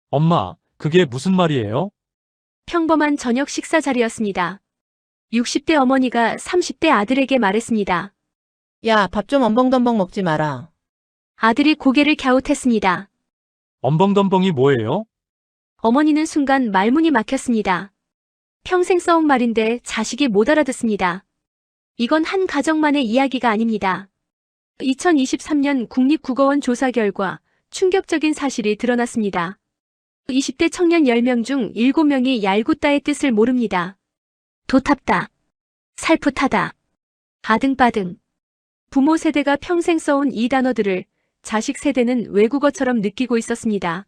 엄마, 그게 무슨 말이에요? 평범한 저녁 식사 자리였습니다. 60대 어머니가 30대 아들에게 말했습니다. 야, 밥 좀 엄벙덤벙 먹지 마라. 아들이 고개를 갸웃했습니다. 엄벙덤벙이 뭐예요? 어머니는 순간 말문이 막혔습니다. 평생 써온 말인데 자식이 못 알아듣습니다. 이건 한 가정만의 이야기가 아닙니다. 2023년 국립국어원 조사 결과 충격적인 사실이 드러났습니다. 20대 청년 10명 중 7명이 얄궂다의 뜻을 모릅니다. 도탑다, 살풋하다, 바등바등. 부모 세대가 평생 써온 이 단어들을 자식 세대는 외국어처럼 느끼고 있었습니다.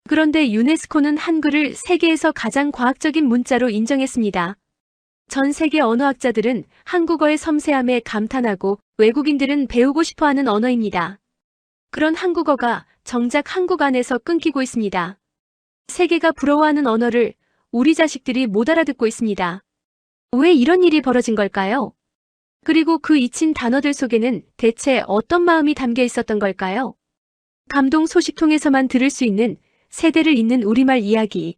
그런데 유네스코는 한글을 세계에서 가장 과학적인 문자로 인정했습니다. 전 세계 언어학자들은 한국어의 섬세함에 감탄하고 외국인들은 배우고 싶어하는 언어입니다. 그런 한국어가 정작 한국 안에서 끊기고 있습니다. 세계가 부러워하는 언어를 우리 자식들이 못 알아듣고 있습니다. 왜 이런 일이 벌어진 걸까요? 그리고 그 잊힌 단어들 속에는 대체 어떤 마음이 담겨 있었던 걸까요? 감동 소식통에서만 들을 수 있는 세대를 잇는 우리말 이야기.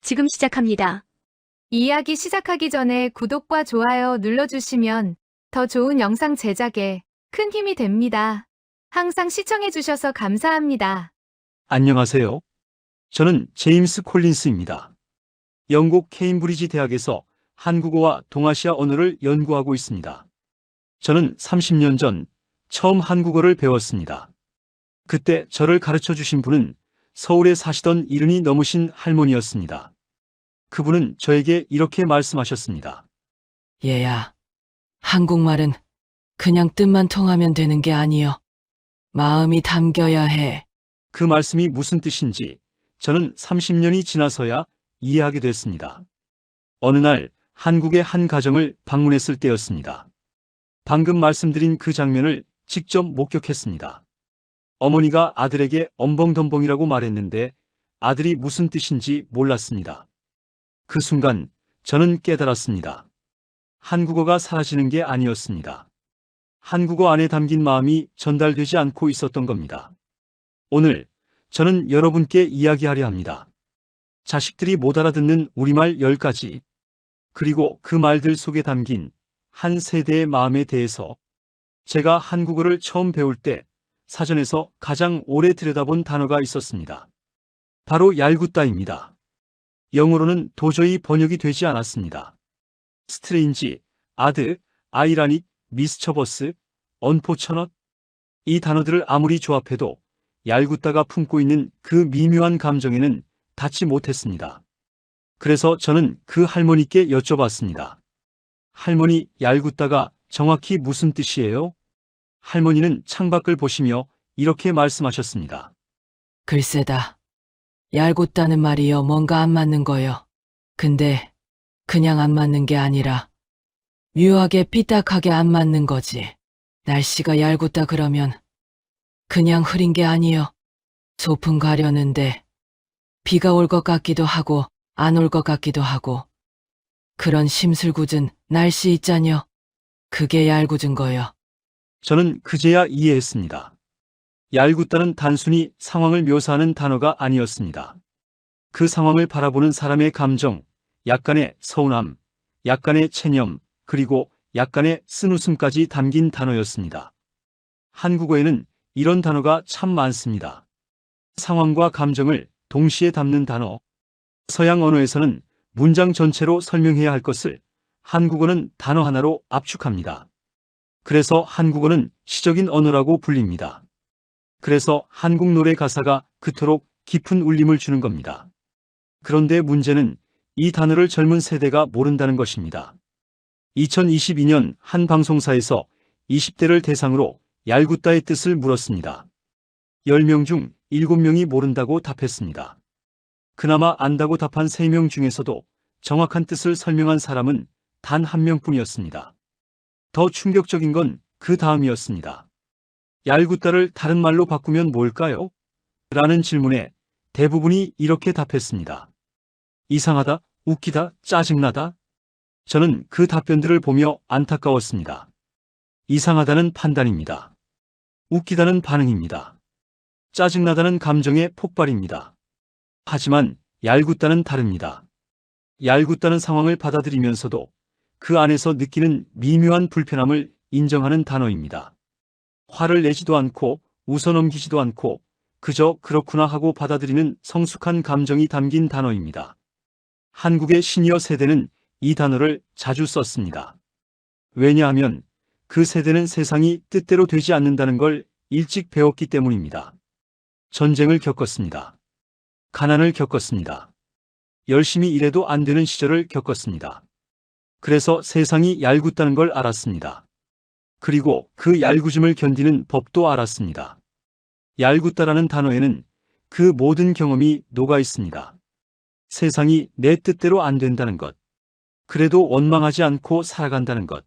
지금 시작합니다. 이야기 시작하기 전에 구독과 좋아요 눌러주시면 더 좋은 영상 제작에 큰 힘이 됩니다. 항상 시청해주셔서 감사합니다. 안녕하세요. 저는 제임스 콜린스입니다. 영국 케임브리지 대학에서 한국어와 동아시아 언어를 연구하고 있습니다. 저는 30년 전 처음 한국어를 배웠습니다. 그때 저를 가르쳐 주신 분은 서울에 사시던 70이 넘으신 할머니였습니다. 그분은 저에게 이렇게 말씀하셨습니다. 얘야, 한국말은 그냥 뜻만 통하면 되는 게 아니여. 마음이 담겨야 해. 그 말씀이 무슨 뜻인지 저는 30년이 지나서야 이해하게 됐습니다. 어느 날 한국의 한 가정을 방문했을 때였습니다. 방금 말씀드린 그 장면을 직접 목격했습니다. 어머니가 아들에게 엄벙덤벙이라고 말했는데 아들이 무슨 뜻인지 몰랐습니다. 그 순간 저는 깨달았습니다. 한국어가 사라지는 게 아니었습니다. 한국어 안에 담긴 마음이 전달되지 않고 있었던 겁니다. 오늘 저는 여러분께 이야기하려 합니다. 자식들이 못 알아듣는 우리말 10가지, 그리고 그 말들 속에 담긴 한 세대의 마음에 대해서 제가 한국어를 처음 배울 때 사전에서 가장 오래 들여다본 단어가 있었습니다. 바로 얄궂다입니다. 영어로는 도저히 번역이 되지 않았습니다. 스트레인지, 아드, 아이라닉, 미스처버스, 언포처넛. 이 단어들을 아무리 조합해도 얄궂다가 품고 있는 그 미묘한 감정에는 닿지 못했습니다. 그래서 저는 그 할머니께 여쭤봤습니다. 할머니, 얄궂다가 정확히 무슨 뜻이에요? 할머니는 창밖을 보시며 이렇게 말씀하셨습니다. 글쎄다. 얄궂다는 말이여 뭔가 안 맞는 거여. 근데 그냥 안 맞는 게 아니라 묘하게 삐딱하게 안 맞는 거지. 날씨가 얄궂다 그러면 그냥 흐린 게 아니여. 소풍 가려는데 비가 올 것 같기도 하고 안 올 것 같기도 하고 그런 심술궂은 날씨 있자녀. 그게 얄궂은 거여. 저는 그제야 이해했습니다. 얄궂다는 단순히 상황을 묘사하는 단어가 아니었습니다. 그 상황을 바라보는 사람의 감정, 약간의 서운함, 약간의 체념, 그리고 약간의 쓴웃음까지 담긴 단어였습니다. 한국어에는 이런 단어가 참 많습니다. 상황과 감정을 동시에 담는 단어. 서양 언어에서는 문장 전체로 설명해야 할 것을 한국어는 단어 하나로 압축합니다. 그래서 한국어는 시적인 언어라고 불립니다. 그래서 한국 노래 가사가 그토록 깊은 울림을 주는 겁니다. 그런데 문제는 이 단어를 젊은 세대가 모른다는 것입니다. 2022년 한 방송사에서 20대를 대상으로 얄궂다의 뜻을 물었습니다. 10명 중 7명이 모른다고 답했습니다. 그나마 안다고 답한 3명 중에서도 정확한 뜻을 설명한 사람은 단 1명뿐이었습니다. 더 충격적인 건 그 다음이었습니다. 얄궂다를 다른 말로 바꾸면 뭘까요? 라는 질문에 대부분이 이렇게 답했습니다. 이상하다, 웃기다, 짜증나다. 저는 그 답변들을 보며 안타까웠습니다. 이상하다는 판단입니다. 웃기다는 반응입니다. 짜증나다는 감정의 폭발입니다. 하지만 얄궂다는 다릅니다. 얄궂다는 상황을 받아들이면서도 그 안에서 느끼는 미묘한 불편함을 인정하는 단어입니다. 화를 내지도 않고 웃어넘기지도 않고 그저 그렇구나 하고 받아들이는 성숙한 감정이 담긴 단어입니다. 한국의 시니어 세대는 이 단어를 자주 썼습니다. 왜냐하면 그 세대는 세상이 뜻대로 되지 않는다는 걸 일찍 배웠기 때문입니다. 전쟁을 겪었습니다. 가난을 겪었습니다. 열심히 일해도 안 되는 시절을 겪었습니다. 그래서 세상이 얄궂다는 걸 알았습니다. 그리고 그 얄궂음을 견디는 법도 알았습니다. 얄궂다라는 단어에는 그 모든 경험이 녹아 있습니다. 세상이 내 뜻대로 안 된다는 것. 그래도 원망하지 않고 살아간다는 것.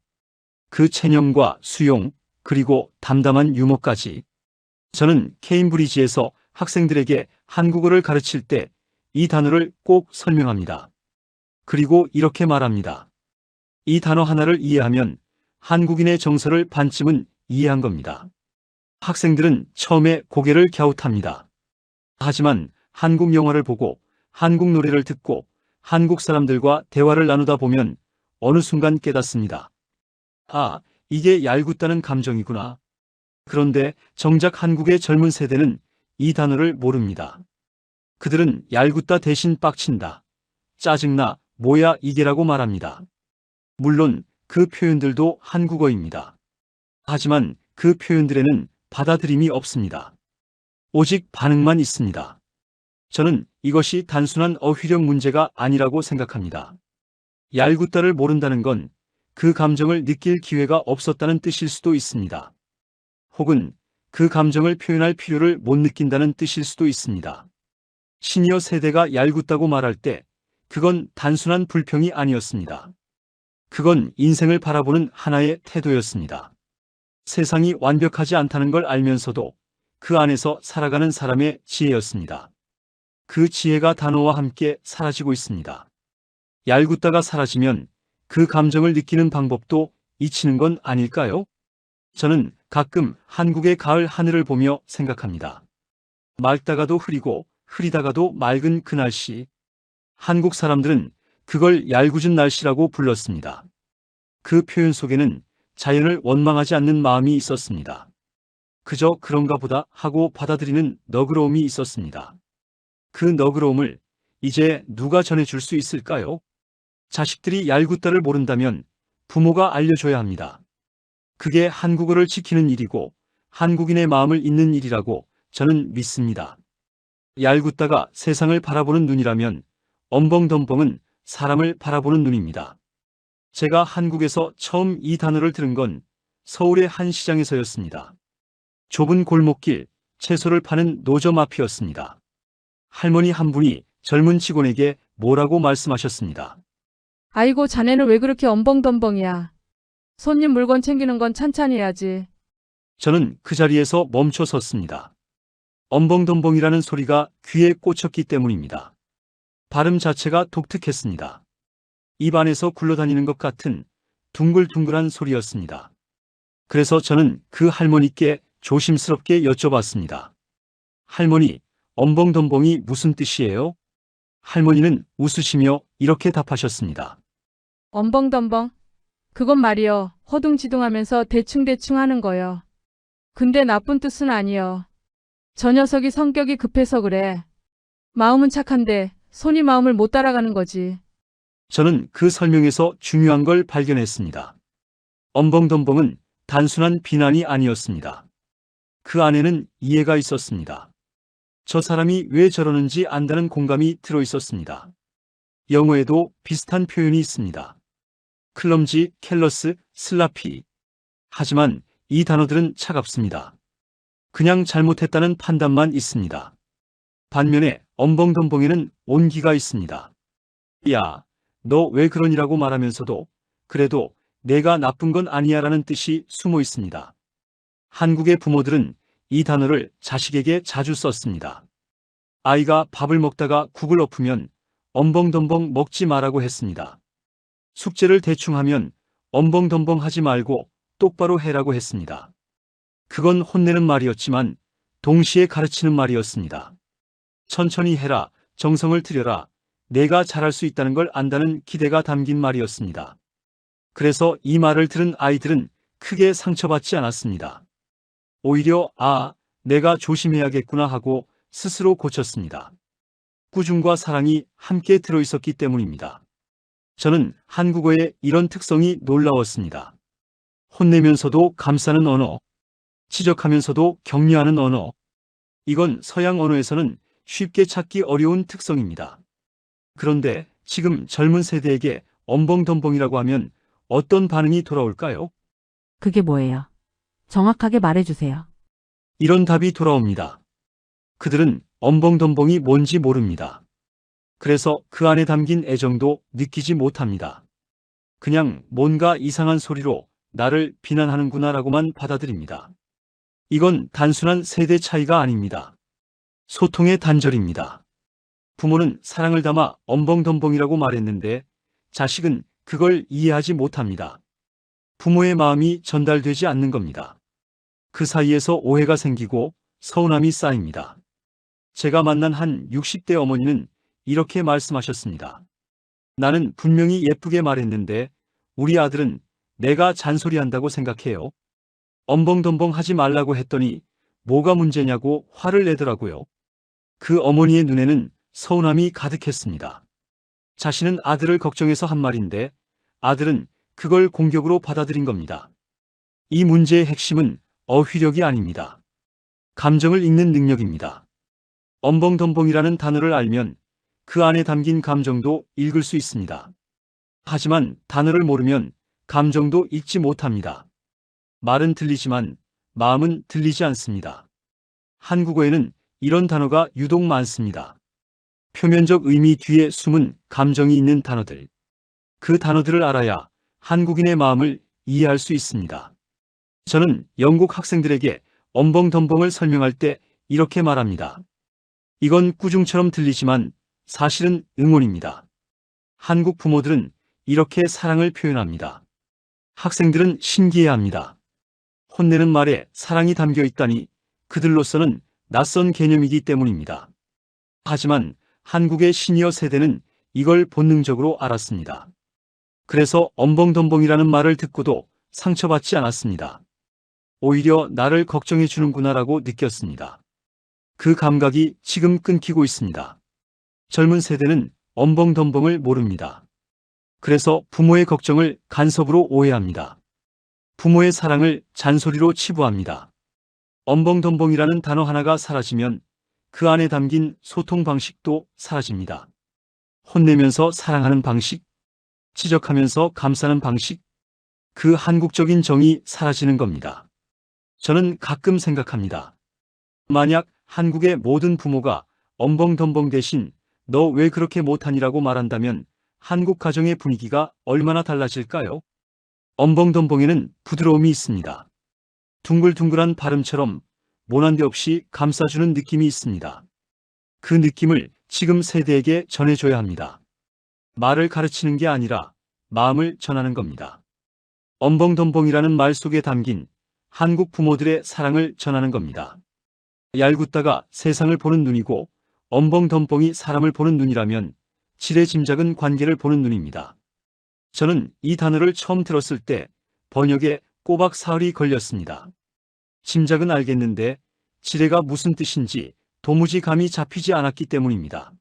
그 체념과 수용, 그리고 담담한 유머까지. 저는 케임브리지에서 학생들에게 한국어를 가르칠 때 이 단어를 꼭 설명합니다. 그리고 이렇게 말합니다. 이 단어 하나를 이해하면 한국인의 정서를 반쯤은 이해한 겁니다. 학생들은 처음에 고개를 갸웃합니다. 하지만 한국 영화를 보고 한국 노래를 듣고 한국 사람들과 대화를 나누다 보면 어느 순간 깨닫습니다. 아, 이게 얄궂다는 감정이구나. 그런데 정작 한국의 젊은 세대는 이 단어를 모릅니다. 그들은 얄궂다 대신 빡친다. 짜증나, 뭐야 이게라고 말합니다. 물론 그 표현들도 한국어입니다. 하지만 그 표현들에는 받아들임이 없습니다. 오직 반응만 있습니다. 저는 이것이 단순한 어휘력 문제가 아니라고 생각합니다. 얄궂다를 모른다는 건 그 감정을 느낄 기회가 없었다는 뜻일 수도 있습니다. 혹은 그 감정을 표현할 필요를 못 느낀다는 뜻일 수도 있습니다. 시니어 세대가 얄궂다고 말할 때 그건 단순한 불평이 아니었습니다. 그건 인생을 바라보는 하나의 태도였습니다. 세상이 완벽하지 않다는 걸 알면서도 그 안에서 살아가는 사람의 지혜였습니다. 그 지혜가 단어와 함께 사라지고 있습니다. 얄궂다가 사라지면 그 감정을 느끼는 방법도 잊히는 건 아닐까요? 저는 가끔 한국의 가을 하늘을 보며 생각합니다. 맑다가도 흐리고 흐리다가도 맑은 그 날씨. 한국 사람들은 그걸 얄궂은 날씨라고 불렀습니다. 그 표현 속에는 자연을 원망하지 않는 마음이 있었습니다. 그저 그런가 보다 하고 받아들이는 너그러움이 있었습니다. 그 너그러움을 이제 누가 전해줄 수 있을까요? 자식들이 얄궂다를 모른다면 부모가 알려줘야 합니다. 그게 한국어를 지키는 일이고 한국인의 마음을 잇는 일이라고 저는 믿습니다. 얄궂다가 세상을 바라보는 눈이라면 엄벙덤벙은 사람을 바라보는 눈입니다. 제가 한국에서 처음 이 단어를 들은 건 서울의 한 시장에서였습니다. 좁은 골목길, 채소를 파는 노점 앞이었습니다. 할머니 한 분이 젊은 직원에게 뭐라고 말씀하셨습니다. 아이고, 자네는 왜 그렇게 엄벙덤벙이야. 손님 물건 챙기는 건 찬찬히 해야지. 저는 그 자리에서 멈춰 섰습니다. 엄벙덤벙이라는 소리가 귀에 꽂혔기 때문입니다. 발음 자체가 독특했습니다. 입 안에서 굴러다니는 것 같은 둥글둥글한 소리였습니다. 그래서 저는 그 할머니께 조심스럽게 여쭤봤습니다. 할머니, 엄벙덤벙이 무슨 뜻이에요? 할머니는 웃으시며 이렇게 답하셨습니다. 엄벙덤벙. 그건 말이여, 허둥지둥하면서 대충대충 하는 거여. 근데 나쁜 뜻은 아니여. 저 녀석이 성격이 급해서 그래. 마음은 착한데 손이 마음을 못 따라가는 거지. 저는 그 설명에서 중요한 걸 발견했습니다. 엄벙덤벙은 단순한 비난이 아니었습니다. 그 안에는 이해가 있었습니다. 저 사람이 왜 저러는지 안다는 공감이 들어 있었습니다. 영어에도 비슷한 표현이 있습니다. 클럼지, 캘러스, 슬라피. 하지만 이 단어들은 차갑습니다. 그냥 잘못했다는 판단만 있습니다. 반면에 엄벙덤벙에는 온기가 있습니다. 야, 너 왜 그러니라고 말하면서도 그래도 내가 나쁜 건 아니야라는 뜻이 숨어 있습니다. 한국의 부모들은 이 단어를 자식에게 자주 썼습니다. 아이가 밥을 먹다가 국을 엎으면 엄벙덤벙 먹지 말라고 했습니다. 숙제를 대충 하면 엄벙덤벙 하지 말고 똑바로 해라고 했습니다. 그건 혼내는 말이었지만 동시에 가르치는 말이었습니다. 천천히 해라, 정성을 들여라. 내가 잘할 수 있다는 걸 안다는 기대가 담긴 말이었습니다. 그래서 이 말을 들은 아이들은 크게 상처받지 않았습니다. 오히려 내가 조심해야겠구나 하고 스스로 고쳤습니다. 꾸중과 사랑이 함께 들어있었기 때문입니다. 저는 한국어의 이런 특성이 놀라웠습니다. 혼내면서도 감싸는 언어, 지적하면서도 격려하는 언어. 이건 서양 언어에서는 쉽게 찾기 어려운 특성입니다. 그런데 지금 젊은 세대에게 엄벙덤벙이라고 하면 어떤 반응이 돌아올까요? 그게 뭐예요? 정확하게 말해주세요. 이런 답이 돌아옵니다. 그들은 엄벙덤벙이 뭔지 모릅니다. 그래서 그 안에 담긴 애정도 느끼지 못합니다. 그냥 뭔가 이상한 소리로 나를 비난하는구나라고만 받아들입니다. 이건 단순한 세대 차이가 아닙니다. 소통의 단절입니다. 부모는 사랑을 담아 엄벙덤벙이라고 말했는데 자식은 그걸 이해하지 못합니다. 부모의 마음이 전달되지 않는 겁니다. 그 사이에서 오해가 생기고 서운함이 쌓입니다. 제가 만난 한 60대 어머니는 이렇게 말씀하셨습니다. 나는 분명히 예쁘게 말했는데 우리 아들은 내가 잔소리한다고 생각해요. 엄벙덤벙 하지 말라고 했더니 뭐가 문제냐고 화를 내더라고요. 그 어머니의 눈에는 서운함이 가득했습니다. 자신은 아들을 걱정해서 한 말인데 아들은 그걸 공격으로 받아들인 겁니다. 이 문제의 핵심은 어휘력이 아닙니다. 감정을 읽는 능력입니다. 엄벙덤벙이라는 단어를 알면 그 안에 담긴 감정도 읽을 수 있습니다. 하지만 단어를 모르면 감정도 읽지 못합니다. 말은 들리지만 마음은 들리지 않습니다. 한국어에는 이런 단어가 유독 많습니다. 표면적 의미 뒤에 숨은 감정이 있는 단어들. 그 단어들을 알아야 한국인의 마음을 이해할 수 있습니다. 저는 영국 학생들에게 엄벙덤벙을 설명할 때 이렇게 말합니다. 이건 꾸중처럼 들리지만 사실은 응원입니다. 한국 부모들은 이렇게 사랑을 표현합니다. 학생들은 신기해합니다. 혼내는 말에 사랑이 담겨 있다니 그들로서는 낯선 개념이기 때문입니다. 하지만 한국의 시니어 세대는 이걸 본능적으로 알았습니다. 그래서 엄벙덤벙이라는 말을 듣고도 상처받지 않았습니다. 오히려 나를 걱정해 주는구나라고 느꼈습니다. 그 감각이 지금 끊기고 있습니다. 젊은 세대는 엄벙덤벙을 모릅니다. 그래서 부모의 걱정을 간섭으로 오해합니다. 부모의 사랑을 잔소리로 치부합니다. 엄벙덤벙이라는 단어 하나가 사라지면 그 안에 담긴 소통 방식도 사라집니다. 혼내면서 사랑하는 방식, 지적하면서 감싸는 방식, 그 한국적인 정이 사라지는 겁니다. 저는 가끔 생각합니다. 만약 한국의 모든 부모가 엄벙덤벙 대신 너 왜 그렇게 못하니라고 말한다면 한국 가정의 분위기가 얼마나 달라질까요? 엄벙덤벙에는 부드러움이 있습니다. 둥글둥글한 발음처럼 모난데 없이 감싸주는 느낌이 있습니다. 그 느낌을 지금 세대에게 전해줘야 합니다. 말을 가르치는 게 아니라 마음을 전하는 겁니다. 엄벙덤벙이라는 말 속에 담긴 한국 부모들의 사랑을 전하는 겁니다. 얄궂다가 세상을 보는 눈이고 엄벙덤벙이 사람을 보는 눈이라면 지레짐작은 관계를 보는 눈입니다. 저는 이 단어를 처음 들었을 때 번역에 꼬박 사흘이 걸렸습니다. 짐작은 알겠는데 지레가 무슨 뜻인지 도무지 감이 잡히지 않았기 때문입니다.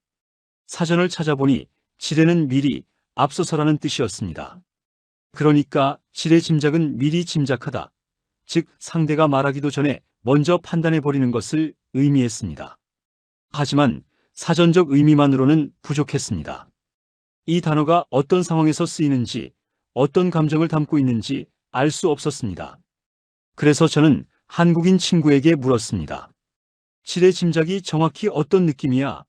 사전을 찾아보니 지레는 미리, 앞서서라는 뜻이었습니다. 그러니까 지레 짐작은 미리 짐작하다, 즉 상대가 말하기도 전에 먼저 판단해버리는 것을 의미했습니다. 하지만 사전적 의미만으로는 부족했습니다. 이 단어가 어떤 상황에서 쓰이는지, 어떤 감정을 담고 있는지 알 수 없었습니다. 그래서 저는 한국인 친구에게 물었습니다. 지레 짐작이 정확히 어떤 느낌이야?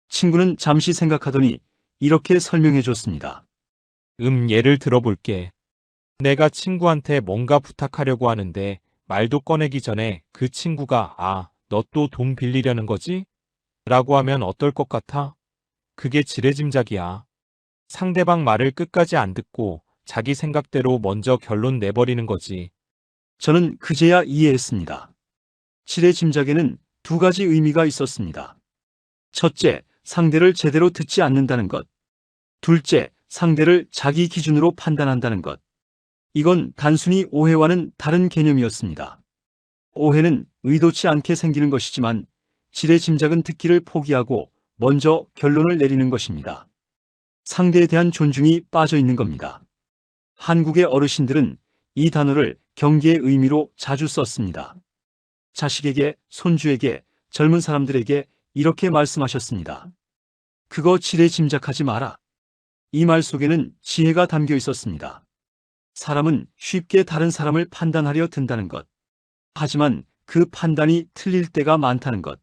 친구는 잠시 생각하더니 이렇게 설명해 줬습니다. 예를 들어볼게. 내가 친구한테 뭔가 부탁하려고 하는데 말도 꺼내기 전에 그 친구가 너 또 돈 빌리려는 거지? 라고 하면 어떨 것 같아? 그게 지레짐작이야. 상대방 말을 끝까지 안 듣고 자기 생각대로 먼저 결론 내버리는 거지. 저는 그제야 이해했습니다. 지레짐작에는 두 가지 의미가 있었습니다. 첫째, 상대를 제대로 듣지 않는다는 것. 둘째, 상대를 자기 기준으로 판단한다는 것. 이건 단순히 오해와는 다른 개념이었습니다. 오해는 의도치 않게 생기는 것이지만 지레짐작은 듣기를 포기하고 먼저 결론을 내리는 것입니다. 상대에 대한 존중이 빠져 있는 겁니다. 한국의 어르신들은 이 단어를 경계의 의미로 자주 썼습니다. 자식에게, 손주에게, 젊은 사람들에게 이렇게 말씀하셨습니다. 그거 지레짐작하지 마라. 이 말 속에는 지혜가 담겨 있었습니다. 사람은 쉽게 다른 사람을 판단하려 든다는 것. 하지만 그 판단이 틀릴 때가 많다는 것.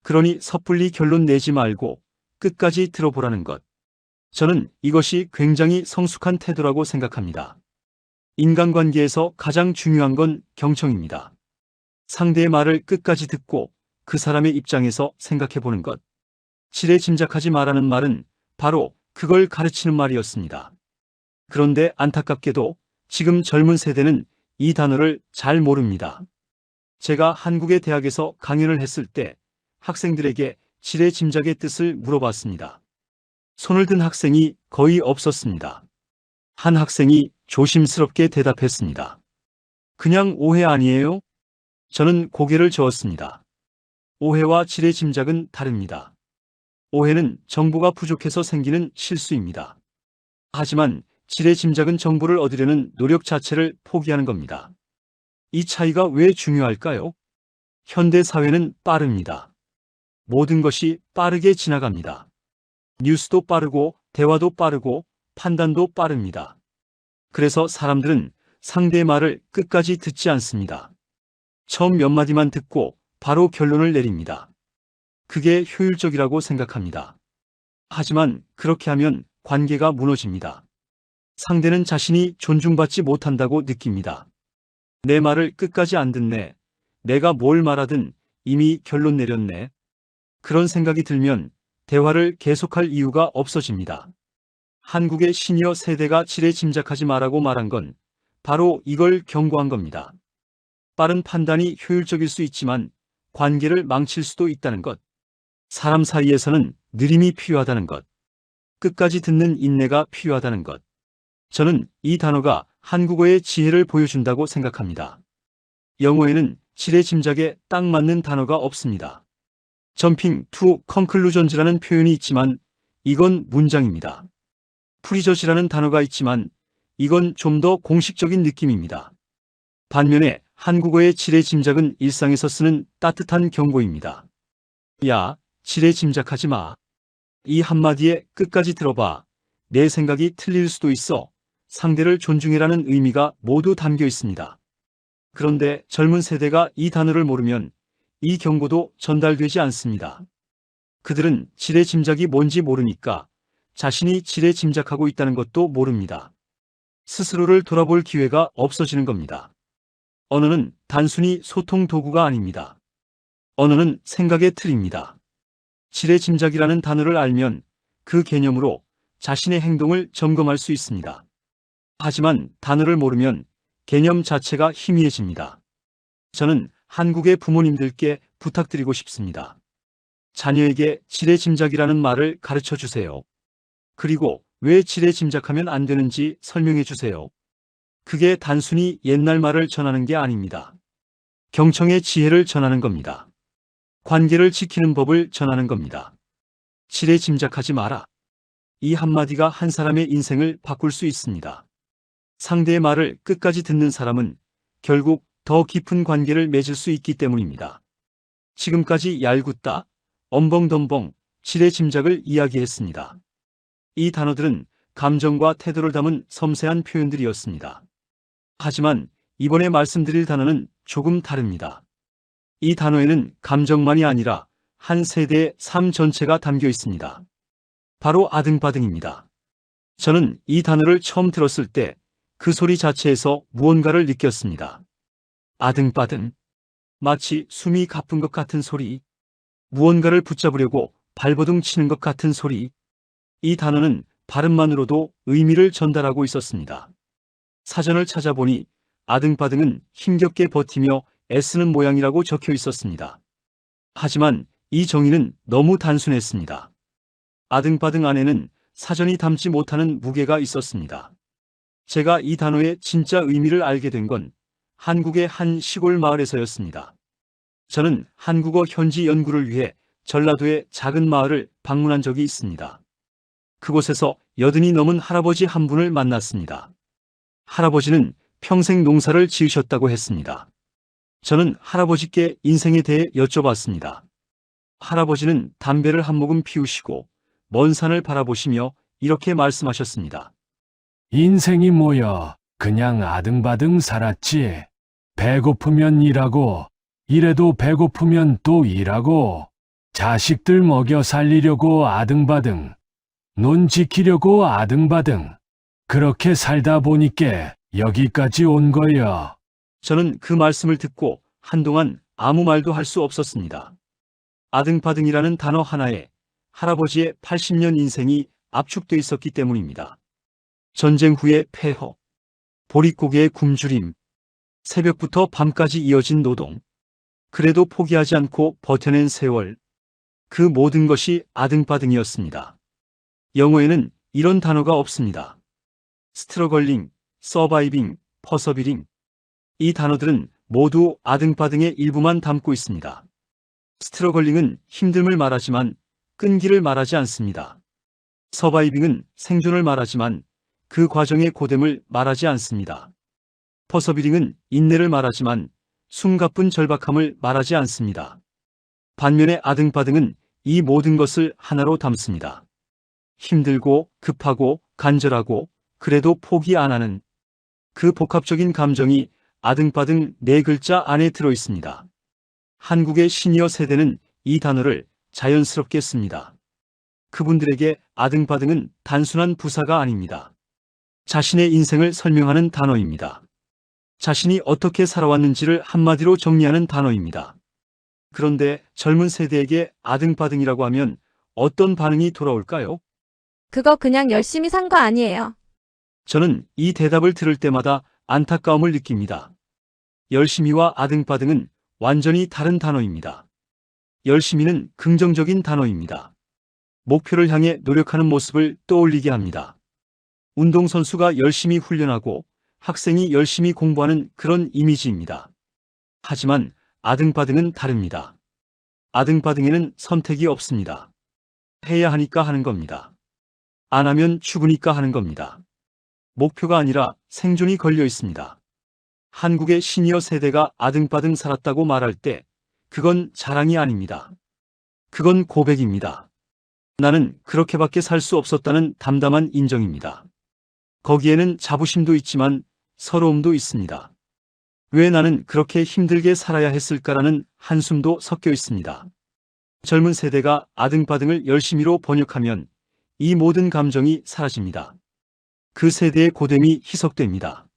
그러니 섣불리 결론 내지 말고 끝까지 들어보라는 것. 저는 이것이 굉장히 성숙한 태도라고 생각합니다. 인간관계에서 가장 중요한 건 경청입니다. 상대의 말을 끝까지 듣고 그 사람의 입장에서 생각해 보는 것. 지레짐작하지 마라는 말은 바로 그걸 가르치는 말이었습니다. 그런데 안타깝게도 지금 젊은 세대는 이 단어를 잘 모릅니다. 제가 한국의 대학에서 강연을 했을 때 학생들에게 지레짐작의 뜻을 물어봤습니다. 손을 든 학생이 거의 없었습니다. 한 학생이 조심스럽게 대답했습니다. 그냥 오해 아니에요? 저는 고개를 저었습니다. 오해와 지레짐작은 다릅니다. 오해는 정보가 부족해서 생기는 실수입니다. 하지만 지레짐작은 정보를 얻으려는 노력 자체를 포기하는 겁니다. 이 차이가 왜 중요할까요? 현대 사회는 빠릅니다. 모든 것이 빠르게 지나갑니다. 뉴스도 빠르고 대화도 빠르고 판단도 빠릅니다. 그래서 사람들은 상대의 말을 끝까지 듣지 않습니다. 처음 몇 마디만 듣고 바로 결론을 내립니다. 그게 효율적이라고 생각합니다. 하지만 그렇게 하면 관계가 무너집니다. 상대는 자신이 존중받지 못한다고 느낍니다. 내 말을 끝까지 안 듣네. 내가 뭘 말하든 이미 결론 내렸네. 그런 생각이 들면 대화를 계속할 이유가 없어집니다. 한국의 시니어 세대가 지레짐작하지 마라고 말한 건 바로 이걸 경고한 겁니다. 빠른 판단이 효율적일 수 있지만 관계를 망칠 수도 있다는 것. 사람 사이에서는 느림이 필요하다는 것. 끝까지 듣는 인내가 필요하다는 것. 저는 이 단어가 한국어의 지혜를 보여준다고 생각합니다. 영어에는 지레짐작에 딱 맞는 단어가 없습니다. jumping to conclusions라는 표현이 있지만 이건 문장입니다. 프리저시라는 단어가 있지만 이건 좀 더 공식적인 느낌입니다. 반면에 한국어의 지레짐작은 일상에서 쓰는 따뜻한 경고입니다. 야, 지레짐작하지 마. 이 한마디에 끝까지 들어봐. 내 생각이 틀릴 수도 있어. 상대를 존중해라는 의미가 모두 담겨 있습니다. 그런데 젊은 세대가 이 단어를 모르면 이 경고도 전달되지 않습니다. 그들은 지레짐작이 뭔지 모르니까 자신이 지레짐작하고 있다는 것도 모릅니다. 스스로를 돌아볼 기회가 없어지는 겁니다. 언어는 단순히 소통 도구가 아닙니다. 언어는 생각의 틀입니다. 지레짐작이라는 단어를 알면 그 개념으로 자신의 행동을 점검할 수 있습니다. 하지만 단어를 모르면 개념 자체가 희미해집니다. 저는 한국의 부모님들께 부탁드리고 싶습니다. 자녀에게 지레짐작이라는 말을 가르쳐 주세요. 그리고 왜 지레짐작하면 안 되는지 설명해 주세요. 그게 단순히 옛날 말을 전하는 게 아닙니다. 경청의 지혜를 전하는 겁니다. 관계를 지키는 법을 전하는 겁니다. 지레짐작하지 마라. 이 한마디가 한 사람의 인생을 바꿀 수 있습니다. 상대의 말을 끝까지 듣는 사람은 결국 더 깊은 관계를 맺을 수 있기 때문입니다. 지금까지 얄궂다, 엄벙덤벙, 지레짐작을 이야기했습니다. 이 단어들은 감정과 태도를 담은 섬세한 표현들이었습니다. 하지만 이번에 말씀드릴 단어는 조금 다릅니다. 이 단어에는 감정만이 아니라 한 세대의 삶 전체가 담겨 있습니다. 바로 아등바등입니다. 저는 이 단어를 처음 들었을 때 그 소리 자체에서 무언가를 느꼈습니다. 아등바등. 마치 숨이 가쁜 것 같은 소리. 무언가를 붙잡으려고 발버둥 치는 것 같은 소리. 이 단어는 발음만으로도 의미를 전달하고 있었습니다. 사전을 찾아보니 아등바등은 힘겹게 버티며 애쓰는 모양이라고 적혀 있었습니다. 하지만 이 정의는 너무 단순했습니다. 아등바등 안에는 사전이 담지 못하는 무게가 있었습니다. 제가 이 단어의 진짜 의미를 알게 된 건 한국의 한 시골 마을에서였습니다. 저는 한국어 현지 연구를 위해 전라도의 작은 마을을 방문한 적이 있습니다. 그곳에서 80이 넘은 할아버지 한 분을 만났습니다. 할아버지는 평생 농사를 지으셨다고 했습니다. 저는 할아버지께 인생에 대해 여쭤봤습니다. 할아버지는 담배를 한 모금 피우시고 먼 산을 바라보시며 이렇게 말씀하셨습니다. 인생이 뭐여, 그냥 아등바등 살았지. 배고프면 일하고, 일해도 배고프면 또 일하고, 자식들 먹여 살리려고 아등바등, 논 지키려고 아등바등, 그렇게 살다 보니까 여기까지 온 거여. 저는 그 말씀을 듣고 한동안 아무 말도 할 수 없었습니다. 아등바등이라는 단어 하나에 할아버지의 80년 인생이 압축돼 있었기 때문입니다. 전쟁 후의 폐허, 보릿고개의 굶주림, 새벽부터 밤까지 이어진 노동, 그래도 포기하지 않고 버텨낸 세월, 그 모든 것이 아등바등이었습니다. 영어에는 이런 단어가 없습니다. 스트러걸링, 서바이빙, 퍼서비링. 이 단어들은 모두 아등바등의 일부만 담고 있습니다. 스트러걸링은 힘듦을 말하지만 끈기를 말하지 않습니다. 서바이빙은 생존을 말하지만 그 과정의 고됨을 말하지 않습니다. 퍼서비링은 인내를 말하지만 숨가쁜 절박함을 말하지 않습니다. 반면에 아등바등은 이 모든 것을 하나로 담습니다. 힘들고 급하고 간절하고 그래도 포기 안 하는 그 복합적인 감정이 아등바등 네 글자 안에 들어 있습니다. 한국의 시니어 세대는 이 단어를 자연스럽게 씁니다. 그분들에게 아등바등은 단순한 부사가 아닙니다. 자신의 인생을 설명하는 단어입니다. 자신이 어떻게 살아왔는지를 한마디로 정리하는 단어입니다. 그런데 젊은 세대에게 아등바등이라고 하면 어떤 반응이 돌아올까요? 그거 그냥 열심히 산 거 아니에요. 저는 이 대답을 들을 때마다 안타까움을 느낍니다. 열심히와 아등바등은 완전히 다른 단어입니다. 열심히는 긍정적인 단어입니다. 목표를 향해 노력하는 모습을 떠올리게 합니다. 운동선수가 열심히 훈련하고 학생이 열심히 공부하는 그런 이미지입니다. 하지만 아등바등은 다릅니다. 아등바등에는 선택이 없습니다. 해야 하니까 하는 겁니다. 안 하면 죽으니까 하는 겁니다. 목표가 아니라 생존이 걸려 있습니다. 한국의 시니어 세대가 아등바등 살았다고 말할 때 그건 자랑이 아닙니다. 그건 고백입니다. 나는 그렇게밖에 살 수 없었다는 담담한 인정입니다. 거기에는 자부심도 있지만 서러움도 있습니다. 왜 나는 그렇게 힘들게 살아야 했을까라는 한숨도 섞여 있습니다. 젊은 세대가 아등바등을 열심히로 번역하면 이 모든 감정이 사라집니다. 그 세대의 고됨이 희석됩니다.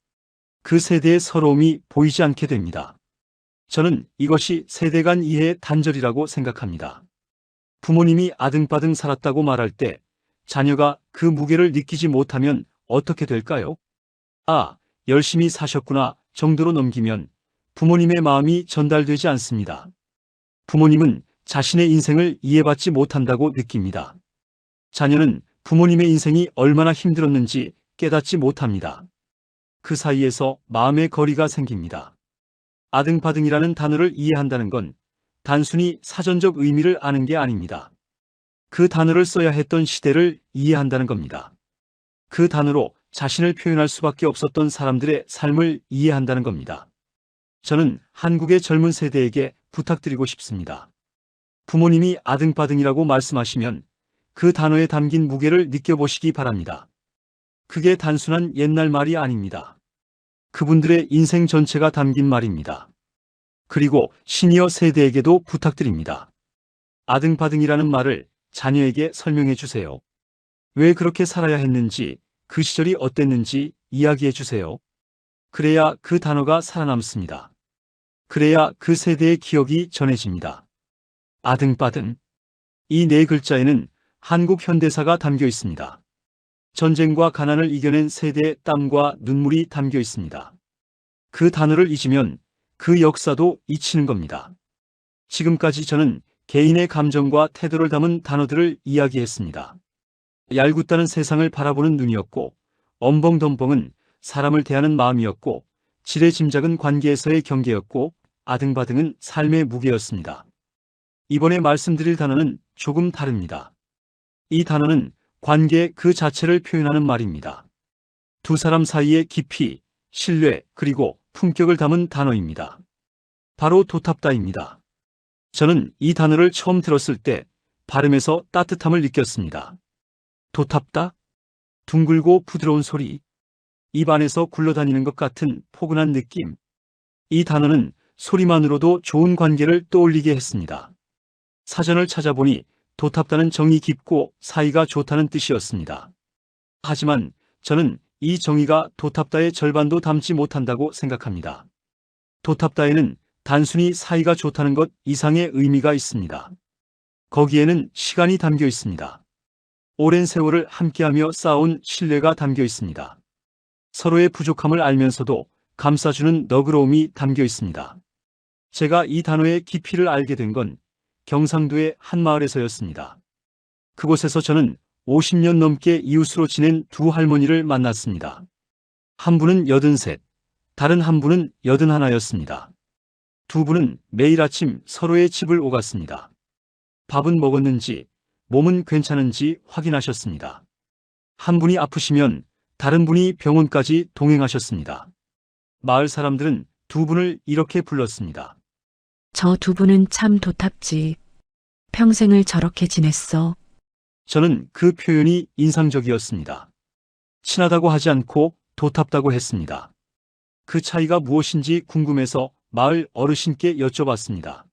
그 세대의 서러움이 보이지 않게 됩니다. 저는 이것이 세대 간 이해의 단절이라고 생각합니다. 부모님이 아등바등 살았다고 말할 때 자녀가 그 무게를 느끼지 못하면 어떻게 될까요? 아, 열심히 사셨구나 정도로 넘기면 부모님의 마음이 전달되지 않습니다. 부모님은 자신의 인생을 이해받지 못한다고 느낍니다. 자녀는 부모님의 인생이 얼마나 힘들었는지 깨닫지 못합니다. 그 사이에서 마음의 거리가 생깁니다. 아등바등이라는 단어를 이해한다는 건 단순히 사전적 의미를 아는 게 아닙니다. 그 단어를 써야 했던 시대를 이해한다는 겁니다. 그 단어로 자신을 표현할 수밖에 없었던 사람들의 삶을 이해한다는 겁니다. 저는 한국의 젊은 세대에게 부탁드리고 싶습니다. 부모님이 아등바등이라고 말씀하시면 그 단어에 담긴 무게를 느껴보시기 바랍니다. 그게 단순한 옛날 말이 아닙니다. 그분들의 인생 전체가 담긴 말입니다. 그리고 시니어 세대에게도 부탁드립니다. 아등바등이라는 말을 자녀에게 설명해 주세요. 왜 그렇게 살아야 했는지, 그 시절이 어땠는지 이야기해 주세요. 그래야 그 단어가 살아남습니다. 그래야 그 세대의 기억이 전해집니다. 아등바등. 이 네 글자에는 한국 현대사가 담겨 있습니다. 전쟁과 가난을 이겨낸 세대의 땀과 눈물이 담겨 있습니다. 그 단어를 잊으면 그 역사도 잊히는 겁니다. 지금까지 저는 개인의 감정과 태도를 담은 단어들을 이야기했습니다. 얄궂다는 세상을 바라보는 눈이었고, 엄벙덤벙은 사람을 대하는 마음이었고, 지레짐작은 관계에서의 경계였고, 아등바등은 삶의 무게였습니다. 이번에 말씀드릴 단어는 조금 다릅니다. 이 단어는 관계 그 자체를 표현하는 말입니다. 두 사람 사이의 깊이, 신뢰, 그리고 품격을 담은 단어입니다. 바로 도탑다입니다. 저는 이 단어를 처음 들었을 때 발음에서 따뜻함을 느꼈습니다. 도탑다? 둥글고 부드러운 소리, 입 안에서 굴러다니는 것 같은 포근한 느낌. 이 단어는 소리만으로도 좋은 관계를 떠올리게 했습니다. 사전을 찾아보니 도탑다는 정이 깊고 사이가 좋다는 뜻이었습니다. 하지만 저는 이 정의가 도탑다의 절반도 담지 못한다고 생각합니다. 도탑다에는 단순히 사이가 좋다는 것 이상의 의미가 있습니다. 거기에는 시간이 담겨 있습니다. 오랜 세월을 함께하며 쌓아온 신뢰가 담겨 있습니다. 서로의 부족함을 알면서도 감싸주는 너그러움이 담겨 있습니다. 제가 이 단어의 깊이를 알게 된 건 경상도의 한 마을에서였습니다. 그곳에서 저는 50년 넘게 이웃으로 지낸 두 할머니를 만났습니다. 한 분은 83, 다른 한 분은 81였습니다. 두 분은 매일 아침 서로의 집을 오갔습니다. 밥은 먹었는지, 몸은 괜찮은지 확인하셨습니다. 한 분이 아프시면 다른 분이 병원까지 동행하셨습니다. 마을 사람들은 두 분을 이렇게 불렀습니다. 저 두 분은 참 도탑지. 평생을 저렇게 지냈어. 저는 그 표현이 인상적이었습니다. 친하다고 하지 않고 도탑다고 했습니다. 그 차이가 무엇인지 궁금해서 마을 어르신께 여쭤봤습니다.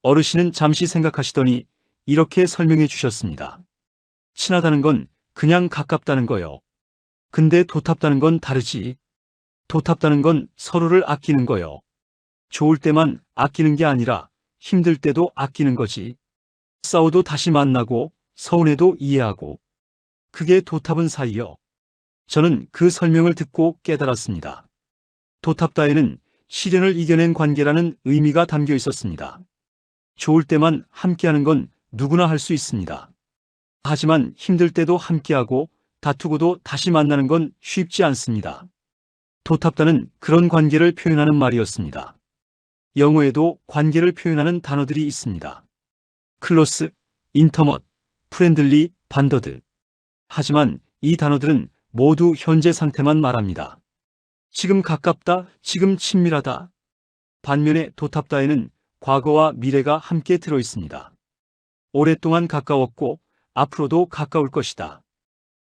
어르신은 잠시 생각하시더니 이렇게 설명해 주셨습니다. 친하다는 건 그냥 가깝다는 거요. 근데 도탑다는 건 다르지. 도탑다는 건 서로를 아끼는 거요. 좋을 때만 아끼는 게 아니라 힘들 때도 아끼는 거지. 싸워도 다시 만나고 서운해도 이해하고. 그게 도탑은 사이요. 저는 그 설명을 듣고 깨달았습니다. 도탑다에는 시련을 이겨낸 관계라는 의미가 담겨 있었습니다. 좋을 때만 함께하는 건 누구나 할 수 있습니다. 하지만 힘들 때도 함께하고 다투고도 다시 만나는 건 쉽지 않습니다. 도탑다는 그런 관계를 표현하는 말이었습니다. 영어에도 관계를 표현하는 단어들이 있습니다. 클로스, 인터멋, 프렌들리, 반더드. 하지만 이 단어들은 모두 현재 상태만 말합니다. 지금 가깝다, 지금 친밀하다. 반면에 도탑다에는 과거와 미래가 함께 들어 있습니다. 오랫동안 가까웠고 앞으로도 가까울 것이다.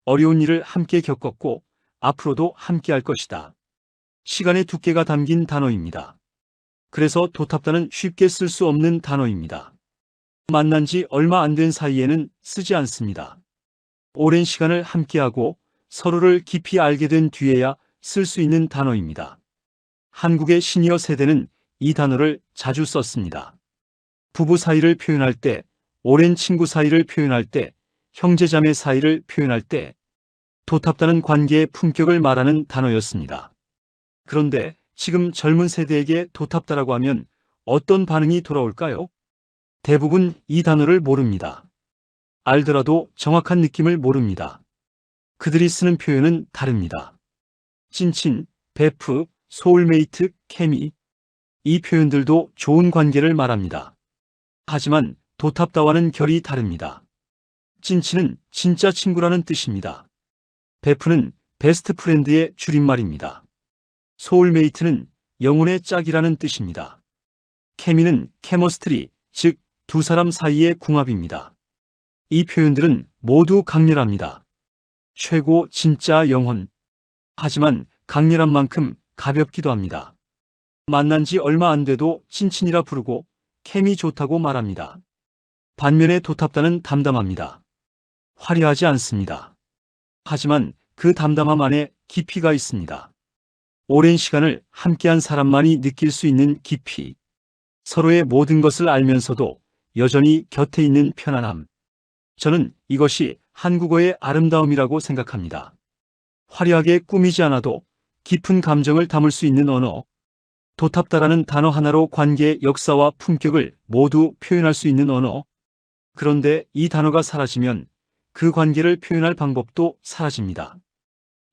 어려운 일을 함께 겪었고 앞으로도 함께 할 것이다. 시간의 두께가 담긴 단어입니다. 그래서 도탑다는 쉽게 쓸 수 없는 단어입니다. 만난 지 얼마 안 된 사이에는 쓰지 않습니다. 오랜 시간을 함께하고 서로를 깊이 알게 된 뒤에야 쓸 수 있는 단어입니다. 한국의 시니어 세대는 이 단어를 자주 썼습니다. 부부 사이를 표현할 때, 오랜 친구 사이를 표현할 때, 형제자매 사이를 표현할 때, 도탑다는 관계의 품격을 말하는 단어였습니다. 그런데 지금 젊은 세대에게 도탑다라고 하면 어떤 반응이 돌아올까요? 대부분 이 단어를 모릅니다. 알더라도 정확한 느낌을 모릅니다. 그들이 쓰는 표현은 다릅니다. 찐친, 베프, 소울메이트, 케미. 이 표현들도 좋은 관계를 말합니다. 하지만 도탑다와는 결이 다릅니다. 찐친은 진짜 친구라는 뜻입니다. 베프는 베스트 프렌드의 줄임말입니다. 소울메이트는 영혼의 짝이라는 뜻입니다. 케미는 케머스트리, 즉 두 사람 사이의 궁합입니다. 이 표현들은 모두 강렬합니다. 최고, 진짜, 영혼. 하지만 강렬한 만큼 가볍기도 합니다. 만난 지 얼마 안 돼도 찐친이라 부르고 케미 좋다고 말합니다. 반면에 도탑다는 담담합니다. 화려하지 않습니다. 하지만 그 담담함 안에 깊이가 있습니다. 오랜 시간을 함께한 사람만이 느낄 수 있는 깊이. 서로의 모든 것을 알면서도 여전히 곁에 있는 편안함. 저는 이것이 한국어의 아름다움이라고 생각합니다. 화려하게 꾸미지 않아도 깊은 감정을 담을 수 있는 언어. 도탑다라는 단어 하나로 관계의 역사와 품격을 모두 표현할 수 있는 언어. 그런데 이 단어가 사라지면 그 관계를 표현할 방법도 사라집니다.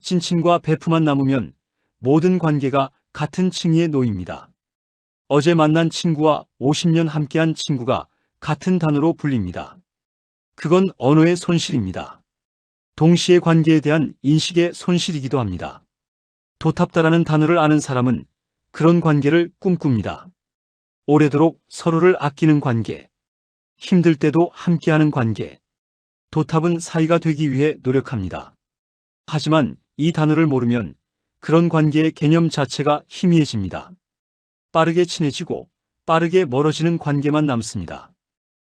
찐친과 베프만 남으면 모든 관계가 같은 층위에 놓입니다. 어제 만난 친구와 50년 함께한 친구가 같은 단어로 불립니다. 그건 언어의 손실입니다. 동시에 관계에 대한 인식의 손실이기도 합니다. 도탑다라는 단어를 아는 사람은 그런 관계를 꿈꿉니다. 오래도록 서로를 아끼는 관계, 힘들 때도 함께하는 관계. 도탑은 사이가 되기 위해 노력합니다. 하지만 이 단어를 모르면 그런 관계의 개념 자체가 희미해집니다. 빠르게 친해지고 빠르게 멀어지는 관계만 남습니다.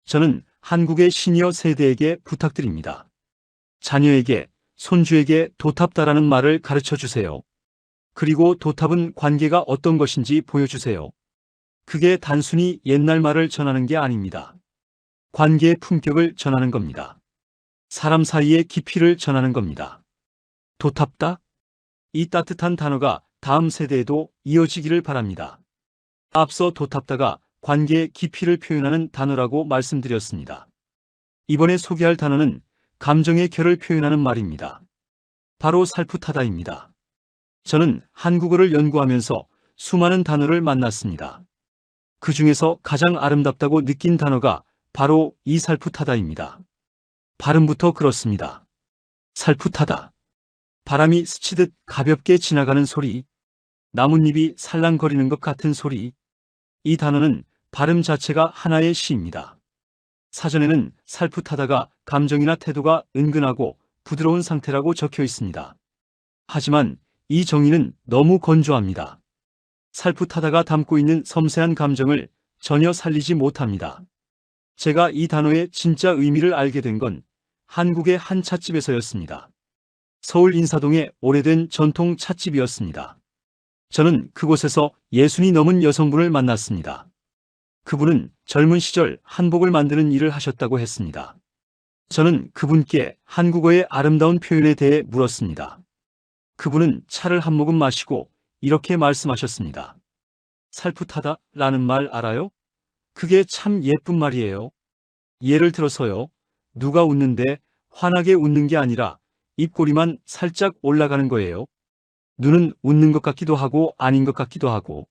저는 한국의 시니어 세대에게 부탁드립니다. 자녀에게, 손주에게 도탑다라는 말을 가르쳐 주세요. 그리고 도탑은 관계가 어떤 것인지 보여주세요. 그게 단순히 옛날 말을 전하는 게 아닙니다. 관계의 품격을 전하는 겁니다. 사람 사이의 깊이를 전하는 겁니다. 도탑다? 이 따뜻한 단어가 다음 세대에도 이어지기를 바랍니다. 앞서 도탑다가 관계의 깊이를 표현하는 단어라고 말씀드렸습니다. 이번에 소개할 단어는 감정의 결을 표현하는 말입니다. 바로 살풋하다입니다. 저는 한국어를 연구하면서 수많은 단어를 만났습니다. 그 중에서 가장 아름답다고 느낀 단어가 바로 이 살풋하다입니다. 발음부터 그렇습니다. 살풋하다. 바람이 스치듯 가볍게 지나가는 소리, 나뭇잎이 살랑거리는 것 같은 소리. 이 단어는 발음 자체가 하나의 시입니다. 사전에는 살풋하다가 감정이나 태도가 은근하고 부드러운 상태라고 적혀 있습니다. 하지만 이 정의는 너무 건조합니다. 살풋하다가 담고 있는 섬세한 감정을 전혀 살리지 못합니다. 제가 이 단어의 진짜 의미를 알게 된 건 한국의 한 찻집에서였습니다. 서울 인사동의 오래된 전통 찻집이었습니다. 저는 그곳에서 60이 넘은 여성분을 만났습니다. 그분은 젊은 시절 한복을 만드는 일을 하셨다고 했습니다. 저는 그분께 한국어의 아름다운 표현에 대해 물었습니다. 그분은 차를 한 모금 마시고 이렇게 말씀하셨습니다. 살풋하다라는 말 알아요? 그게 참 예쁜 말이에요. 예를 들어서요. 누가 웃는데 환하게 웃는 게 아니라 입꼬리만 살짝 올라가는 거예요. 눈은 웃는 것 같기도 하고 아닌 것 같기도 하고.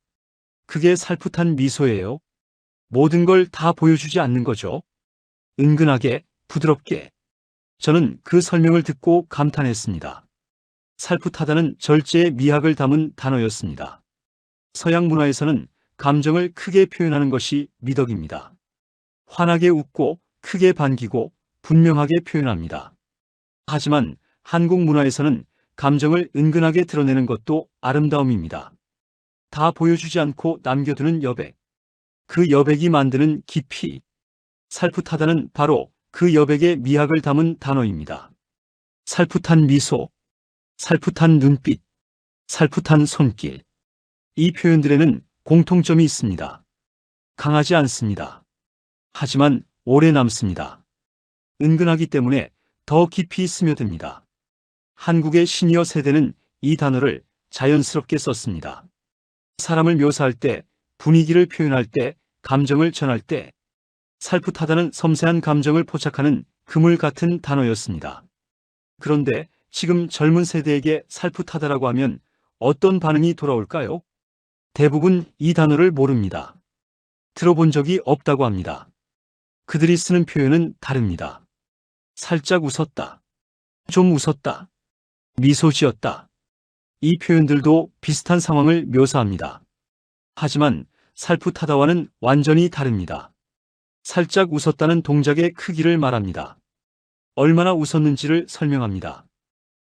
그게 살풋한 미소예요. 모든 걸 다 보여주지 않는 거죠. 은근하게, 부드럽게. 저는 그 설명을 듣고 감탄했습니다. 살풋하다는 절제의 미학을 담은 단어였습니다. 서양 문화에서는 감정을 크게 표현하는 것이 미덕입니다. 환하게 웃고 크게 반기고 분명하게 표현합니다. 하지만 한국 문화에서는 감정을 은근하게 드러내는 것도 아름다움입니다. 다 보여주지 않고 남겨두는 여백. 그 여백이 만드는 깊이. 살풋하다는 바로 그 여백의 미학을 담은 단어입니다. 살풋한 미소, 살풋한 눈빛, 살풋한 손길. 이 표현들에는 공통점이 있습니다. 강하지 않습니다. 하지만 오래 남습니다. 은근하기 때문에 더 깊이 스며듭니다. 한국의 시니어 세대는 이 단어를 자연스럽게 썼습니다. 사람을 묘사할 때, 분위기를 표현할 때, 감정을 전할 때, 살풋하다는 섬세한 감정을 포착하는 그물 같은 단어였습니다. 그런데 지금 젊은 세대에게 살풋하다라고 하면 어떤 반응이 돌아올까요? 대부분 이 단어를 모릅니다. 들어본 적이 없다고 합니다. 그들이 쓰는 표현은 다릅니다. 살짝 웃었다. 좀 웃었다. 미소 지었다. 이 표현들도 비슷한 상황을 묘사합니다. 하지만 살풋하다와는 완전히 다릅니다. 살짝 웃었다는 동작의 크기를 말합니다. 얼마나 웃었는지를 설명합니다.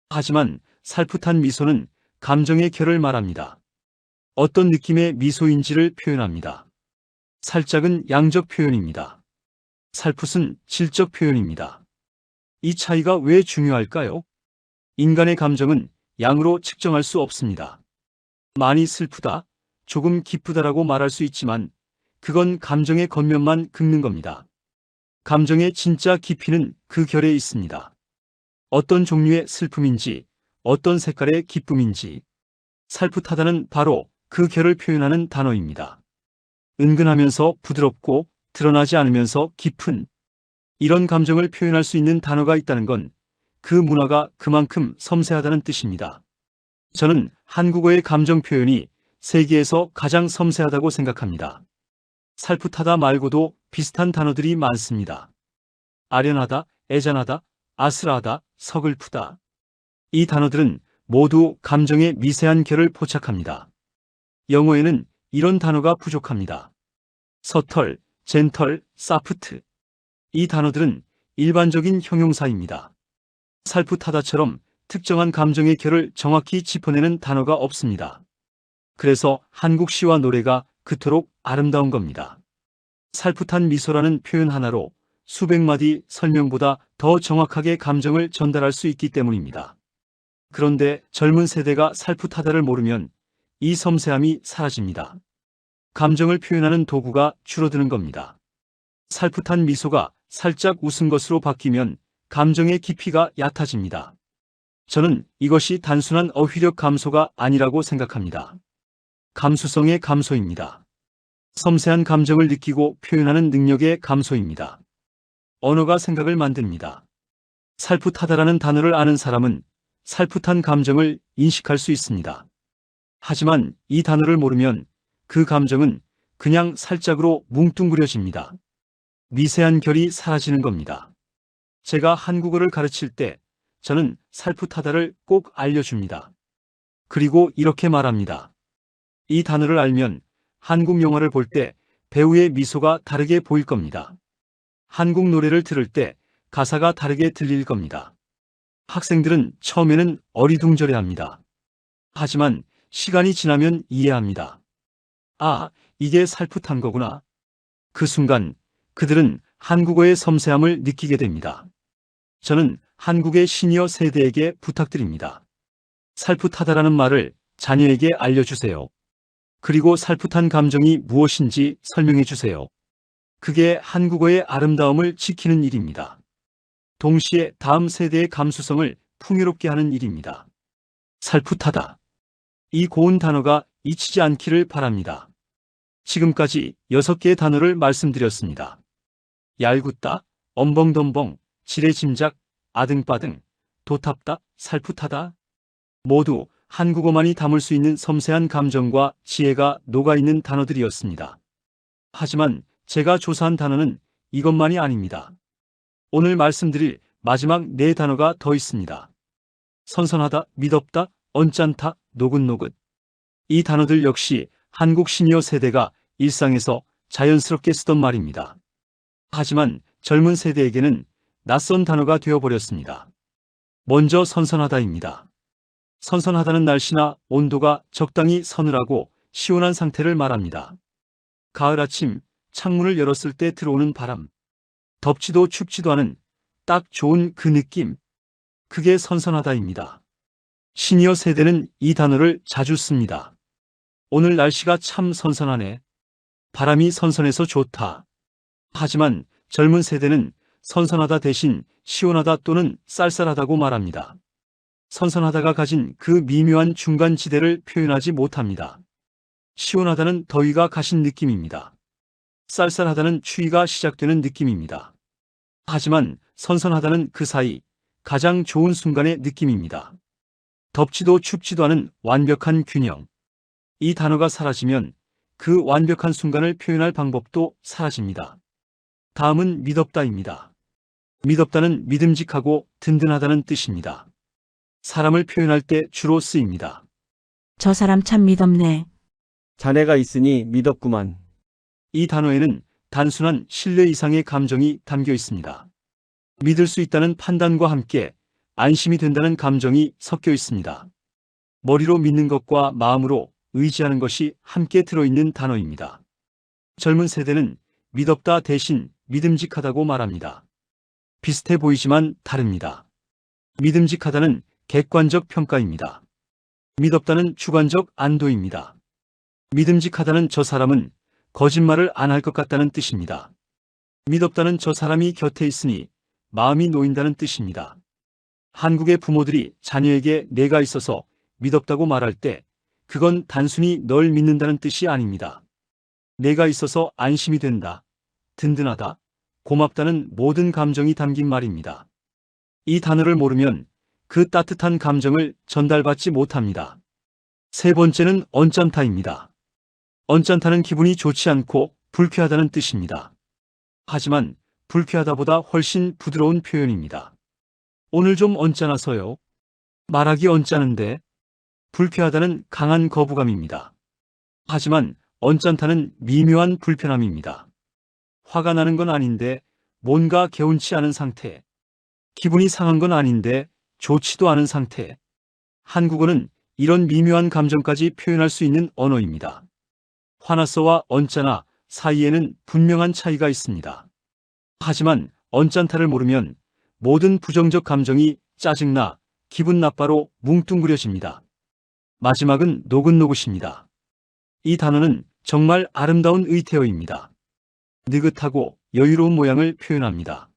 하지만 살풋한 미소는 감정의 결을 말합니다. 어떤 느낌의 미소인지를 표현합니다. 살짝은 양적 표현입니다. 살풋은 질적 표현입니다. 이 차이가 왜 중요할까요? 인간의 감정은 양으로 측정할 수 없습니다. 많이 슬프다, 조금 기쁘다라고 말할 수 있지만 그건 감정의 겉면만 긁는 겁니다. 감정의 진짜 깊이는 그 결에 있습니다. 어떤 종류의 슬픔인지, 어떤 색깔의 기쁨인지. 살풋하다는 바로 그 결을 표현하는 단어입니다. 은근하면서 부드럽고 드러나지 않으면서 깊은. 이런 감정을 표현할 수 있는 단어가 있다는 건 그 문화가 그만큼 섬세하다는 뜻입니다. 저는 한국어의 감정 표현이 세계에서 가장 섬세하다고 생각합니다. 살풋하다 말고도 비슷한 단어들이 많습니다. 아련하다, 애잔하다, 아슬하다, 서글프다. 이 단어들은 모두 감정의 미세한 결을 포착합니다. 영어에는 이런 단어가 부족합니다. 서털, 젠털, 사프트. 이 단어들은 일반적인 형용사입니다. 살풋하다처럼 특정한 감정의 결을 정확히 짚어내는 단어가 없습니다. 그래서 한국 시와 노래가 그토록 아름다운 겁니다. 살풋한 미소라는 표현 하나로 수백 마디 설명보다 더 정확하게 감정을 전달할 수 있기 때문입니다. 그런데 젊은 세대가 살풋하다를 모르면 이 섬세함이 사라집니다. 감정을 표현하는 도구가 줄어드는 겁니다. 살풋한 미소가 살짝 웃은 것으로 바뀌면 감정의 깊이가 얕아집니다. 저는 이것이 단순한 어휘력 감소가 아니라고 생각합니다. 감수성의 감소입니다. 섬세한 감정을 느끼고 표현하는 능력의 감소입니다. 언어가 생각을 만듭니다. 살풋하다라는 단어를 아는 사람은 살풋한 감정을 인식할 수 있습니다. 하지만 이 단어를 모르면 그 감정은 그냥 살짝으로 뭉뚱그려집니다. 미세한 결이 사라지는 겁니다. 제가 한국어를 가르칠 때 저는 살풋하다를 꼭 알려줍니다. 그리고 이렇게 말합니다. 이 단어를 알면 한국 영화를 볼 때 배우의 미소가 다르게 보일 겁니다. 한국 노래를 들을 때 가사가 다르게 들릴 겁니다. 학생들은 처음에는 어리둥절해합니다. 하지만 시간이 지나면 이해합니다. 아, 이게 살풋한 거구나. 그 순간 그들은 한국어의 섬세함을 느끼게 됩니다. 저는 한국의 시니어 세대에게 부탁드립니다. 살풋하다라는 말을 자녀에게 알려주세요. 그리고 살풋한 감정이 무엇인지 설명해 주세요. 그게 한국어의 아름다움을 지키는 일입니다. 동시에 다음 세대의 감수성을 풍요롭게 하는 일입니다. 살풋하다. 이 고운 단어가 잊히지 않기를 바랍니다. 지금까지 6개의 단어를 말씀드렸습니다. 얄궂다, 엄벙덤벙, 지레짐작, 아등바등, 도탑다, 살풋하다. 모두 한국어만이 담을 수 있는 섬세한 감정과 지혜가 녹아있는 단어들이었습니다. 하지만 제가 조사한 단어는 이것만이 아닙니다. 오늘 말씀드릴 마지막 4단어가 더 있습니다. 선선하다, 미덥다, 언짢다, 노긋노긋. 이 단어들 역시 한국 시니어 세대가 일상에서 자연스럽게 쓰던 말입니다. 하지만 젊은 세대에게는 낯선 단어가 되어버렸습니다. 먼저 선선하다입니다. 선선하다는 날씨나 온도가 적당히 서늘하고 시원한 상태를 말합니다. 가을 아침 창문을 열었을 때 들어오는 바람. 덥지도 춥지도 않은 딱 좋은 그 느낌. 그게 선선하다입니다. 시니어 세대는 이 단어를 자주 씁니다. 오늘 날씨가 참 선선하네. 바람이 선선해서 좋다. 하지만 젊은 세대는 선선하다 대신 시원하다 또는 쌀쌀하다고 말합니다. 선선하다가 가진 그 미묘한 중간 지대를 표현하지 못합니다. 시원하다는 더위가 가신 느낌입니다. 쌀쌀하다는 추위가 시작되는 느낌입니다. 하지만 선선하다는 그 사이 가장 좋은 순간의 느낌입니다. 덥지도 춥지도 않은 완벽한 균형. 이 단어가 사라지면 그 완벽한 순간을 표현할 방법도 사라집니다. 다음은 미덥다입니다. 미덥다는 믿음직하고 든든하다는 뜻입니다. 사람을 표현할 때 주로 쓰입니다. 저 사람 참 믿었네. 자네가 있으니 믿었구만. 이 단어에는 단순한 신뢰 이상의 감정이 담겨 있습니다. 믿을 수 있다는 판단과 함께 안심이 된다는 감정이 섞여 있습니다. 머리로 믿는 것과 마음으로 의지하는 것이 함께 들어있는 단어입니다. 젊은 세대는 믿었다 대신 믿음직하다고 말합니다. 비슷해 보이지만 다릅니다. 믿음직하다는 객관적 평가입니다. 믿었다는 주관적 안도입니다. 믿음직하다는 저 사람은 거짓말을 안 할 것 같다는 뜻입니다. 믿었다는 저 사람이 곁에 있으니 마음이 놓인다는 뜻입니다. 한국의 부모들이 자녀에게 내가 있어서 믿었다고 말할 때 그건 단순히 널 믿는다는 뜻이 아닙니다. 내가 있어서 안심이 된다, 든든하다, 고맙다는 모든 감정이 담긴 말입니다. 이 단어를 모르면 그 따뜻한 감정을 전달받지 못합니다. 세 번째는 언짢다입니다. 언짢다는 기분이 좋지 않고 불쾌하다는 뜻입니다. 하지만 불쾌하다보다 훨씬 부드러운 표현입니다. 오늘 좀 언짢아서요. 말하기 언짢은데. 불쾌하다는 강한 거부감입니다. 하지만 언짢다는 미묘한 불편함입니다. 화가 나는 건 아닌데 뭔가 개운치 않은 상태. 기분이 상한 건 아닌데 좋지도 않은 상태. 한국어는 이런 미묘한 감정까지 표현할 수 있는 언어입니다. 화났어와 언짢아 사이에는 분명한 차이가 있습니다. 하지만 언짢다를 모르면 모든 부정적 감정이 짜증나, 기분 나빠로 뭉뚱그려집니다. 마지막은 노긋노긋입니다. 이 단어는 정말 아름다운 의태어입니다. 느긋하고 여유로운 모양을 표현합니다.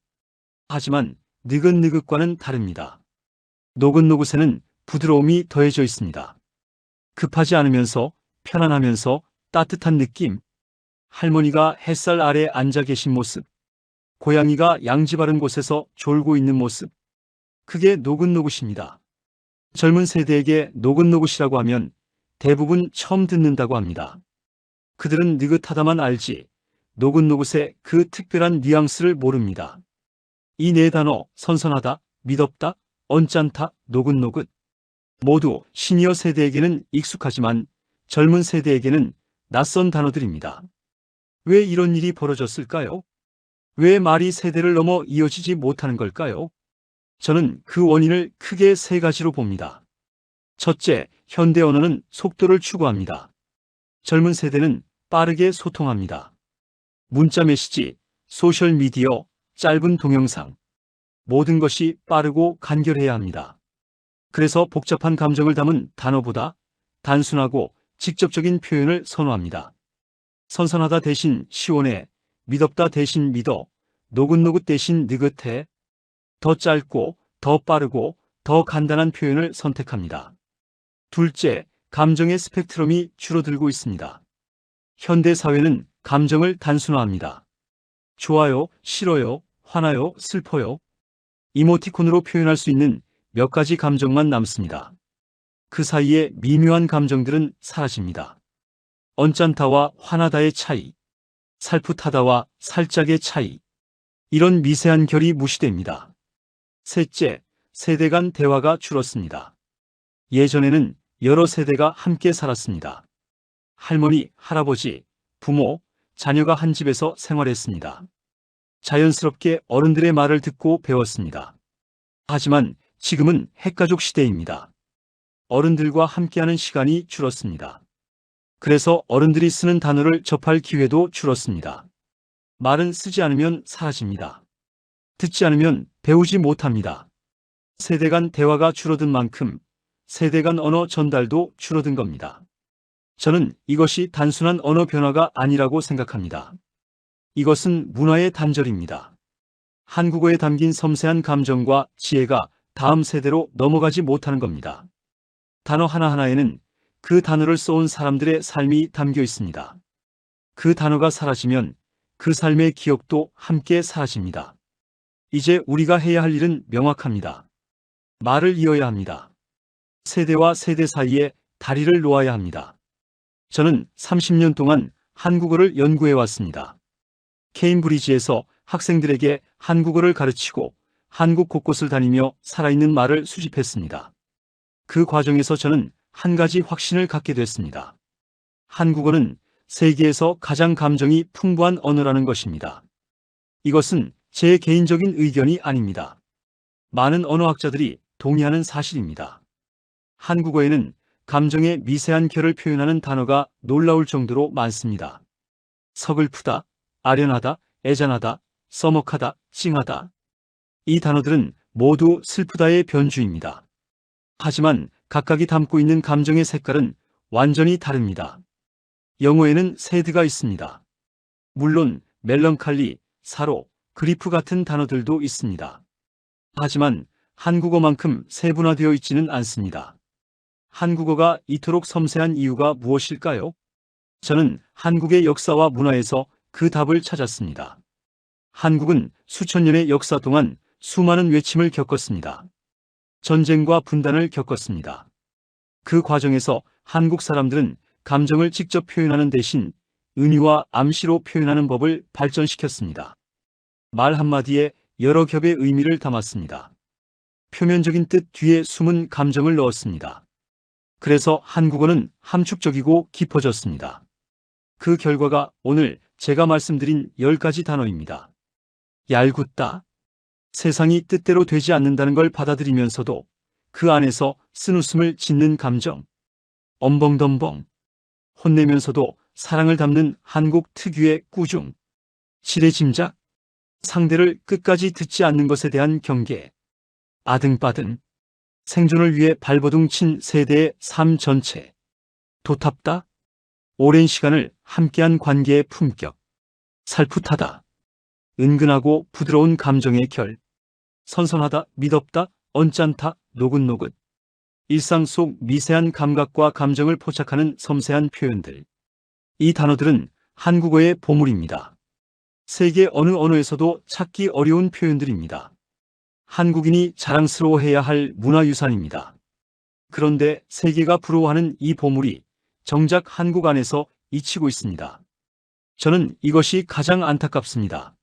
하지만 느긋느긋과는 다릅니다. 노긋노긋에는 부드러움이 더해져 있습니다. 급하지 않으면서 편안하면서 따뜻한 느낌. 할머니가 햇살 아래 앉아 계신 모습. 고양이가 양지 바른 곳에서 졸고 있는 모습. 그게 노긋노긋입니다. 젊은 세대에게 노긋노긋이라고 하면 대부분 처음 듣는다고 합니다. 그들은 느긋하다만 알지 노긋노긋의 그 특별한 뉘앙스를 모릅니다. 이 네 단어 선선하다, 미덥다, 언짢다, 노긋노긋 모두 시니어 세대에게는 익숙하지만 젊은 세대에게는 낯선 단어들입니다. 왜 이런 일이 벌어졌을까요? 왜 말이 세대를 넘어 이어지지 못하는 걸까요? 저는 그 원인을 크게 세 가지로 봅니다. 첫째, 현대 언어는 속도를 추구합니다. 젊은 세대는 빠르게 소통합니다. 문자 메시지, 소셜 미디어, 짧은 동영상. 모든 것이 빠르고 간결해야 합니다. 그래서 복잡한 감정을 담은 단어보다 단순하고 직접적인 표현을 선호합니다. 선선하다 대신 시원해, 미덥다 대신 믿어, 노긋노긋 대신 느긋해, 더 짧고 더 빠르고 더 간단한 표현을 선택합니다. 둘째, 감정의 스펙트럼이 줄어들고 있습니다. 현대 사회는 감정을 단순화합니다. 좋아요, 싫어요, 화나요, 슬퍼요. 이모티콘으로 표현할 수 있는 몇 가지 감정만 남습니다. 그 사이에 미묘한 감정들은 사라집니다. 언짢다와 화나다의 차이, 살풋하다와 살짝의 차이. 이런 미세한 결이 무시됩니다. 셋째, 세대 간 대화가 줄었습니다. 예전에는 여러 세대가 함께 살았습니다. 할머니, 할아버지, 부모, 자녀가 한 집에서 생활했습니다. 자연스럽게 어른들의 말을 듣고 배웠습니다. 하지만 지금은 핵가족 시대입니다. 어른들과 함께하는 시간이 줄었습니다. 그래서 어른들이 쓰는 단어를 접할 기회도 줄었습니다. 말은 쓰지 않으면 사라집니다. 듣지 않으면 배우지 못합니다. 세대 간 대화가 줄어든 만큼 세대 간 언어 전달도 줄어든 겁니다. 저는 이것이 단순한 언어 변화가 아니라고 생각합니다. 이것은 문화의 단절입니다. 한국어에 담긴 섬세한 감정과 지혜가 다음 세대로 넘어가지 못하는 겁니다. 단어 하나하나에는 그 단어를 써온 사람들의 삶이 담겨 있습니다. 그 단어가 사라지면 그 삶의 기억도 함께 사라집니다. 이제 우리가 해야 할 일은 명확합니다. 말을 이어야 합니다. 세대와 세대 사이에 다리를 놓아야 합니다. 저는 30년 동안 한국어를 연구해 왔습니다. 케임브리지에서 학생들에게 한국어를 가르치고 한국 곳곳을 다니며 살아있는 말을 수집했습니다. 그 과정에서 저는 한 가지 확신을 갖게 됐습니다. 한국어는 세계에서 가장 감정이 풍부한 언어라는 것입니다. 이것은 제 개인적인 의견이 아닙니다. 많은 언어학자들이 동의하는 사실입니다. 한국어에는 감정의 미세한 결을 표현하는 단어가 놀라울 정도로 많습니다. 서글프다, 아련하다, 애잔하다, 써먹하다, 찡하다. 이 단어들은 모두 슬프다의 변주입니다. 하지만 각각이 담고 있는 감정의 색깔은 완전히 다릅니다. 영어에는 새드가 있습니다. 물론 멜랑칼리, 사로, 그리프 같은 단어들도 있습니다. 하지만 한국어만큼 세분화되어 있지는 않습니다. 한국어가 이토록 섬세한 이유가 무엇일까요? 저는 한국의 역사와 문화에서 그 답을 찾았습니다. 한국은 수천 년의 역사 동안 수많은 외침을 겪었습니다. 전쟁과 분단을 겪었습니다. 그 과정에서 한국 사람들은 감정을 직접 표현하는 대신 은유와 암시로 표현하는 법을 발전시켰습니다. 말 한마디에 여러 겹의 의미를 담았습니다. 표면적인 뜻 뒤에 숨은 감정을 넣었습니다. 그래서 한국어는 함축적이고 깊어졌습니다. 그 결과가 오늘 제가 말씀드린 10가지 단어입니다. 얄궂다. 세상이 뜻대로 되지 않는다는 걸 받아들이면서도 그 안에서 쓴웃음을 짓는 감정. 엄벙덤벙. 혼내면서도 사랑을 담는 한국 특유의 꾸중. 지레짐작. 상대를 끝까지 듣지 않는 것에 대한 경계. 아등바등. 생존을 위해 발버둥 친 세대의 삶 전체. 도탑다. 오랜 시간을 함께한 관계의 품격. 살풋하다. 은근하고 부드러운 감정의 결. 선선하다, 미덥다, 언짢다, 노긋노긋. 일상 속 미세한 감각과 감정을 포착하는 섬세한 표현들. 이 단어들은 한국어의 보물입니다. 세계 어느 언어에서도 찾기 어려운 표현들입니다. 한국인이 자랑스러워해야 할 문화유산입니다. 그런데 세계가 부러워하는 이 보물이 정작 한국 안에서 잊히고 있습니다. 저는 이것이 가장 안타깝습니다.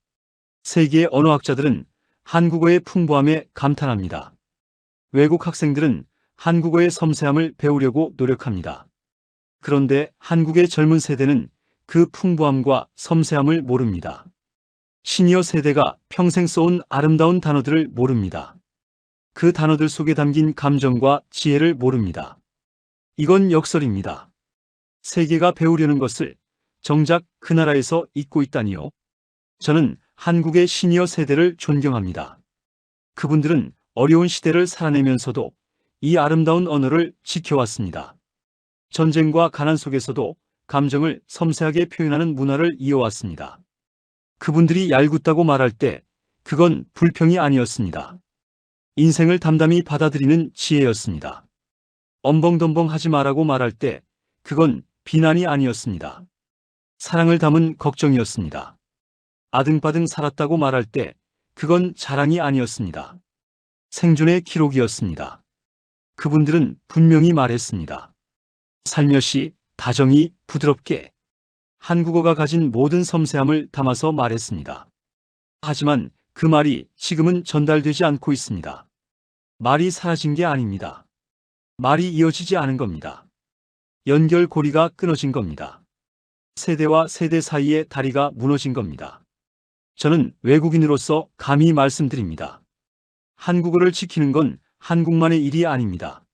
세계 언어학자들은 한국어의 풍부함에 감탄합니다. 외국 학생들은 한국어의 섬세함을 배우려고 노력합니다. 그런데 한국의 젊은 세대는 그 풍부함과 섬세함을 모릅니다. 시니어 세대가 평생 써온 아름다운 단어들을 모릅니다. 그 단어들 속에 담긴 감정과 지혜를 모릅니다. 이건 역설입니다. 세계가 배우려는 것을 정작 그 나라에서 잊고 있다니요. 저는 한국의 시니어 세대를 존경합니다. 그분들은 어려운 시대를 살아내면서도 이 아름다운 언어를 지켜왔습니다. 전쟁과 가난 속에서도 감정을 섬세하게 표현하는 문화를 이어왔습니다. 그분들이 얄궂다고 말할 때 그건 불평이 아니었습니다. 인생을 담담히 받아들이는 지혜였습니다. 엄벙덤벙 하지 마라고 말할 때 그건 비난이 아니었습니다. 사랑을 담은 걱정이었습니다. 아등바등 살았다고 말할 때 그건 자랑이 아니었습니다. 생존의 기록이었습니다. 그분들은 분명히 말했습니다. 살며시, 다정히, 부드럽게 한국어가 가진 모든 섬세함을 담아서 말했습니다. 하지만 그 말이 지금은 전달되지 않고 있습니다. 말이 사라진 게 아닙니다. 말이 이어지지 않은 겁니다. 연결고리가 끊어진 겁니다. 세대와 세대 사이의 다리가 무너진 겁니다. 저는 외국인으로서 감히 말씀드립니다. 한국어를 지키는 건 한국만의 일이 아닙니다.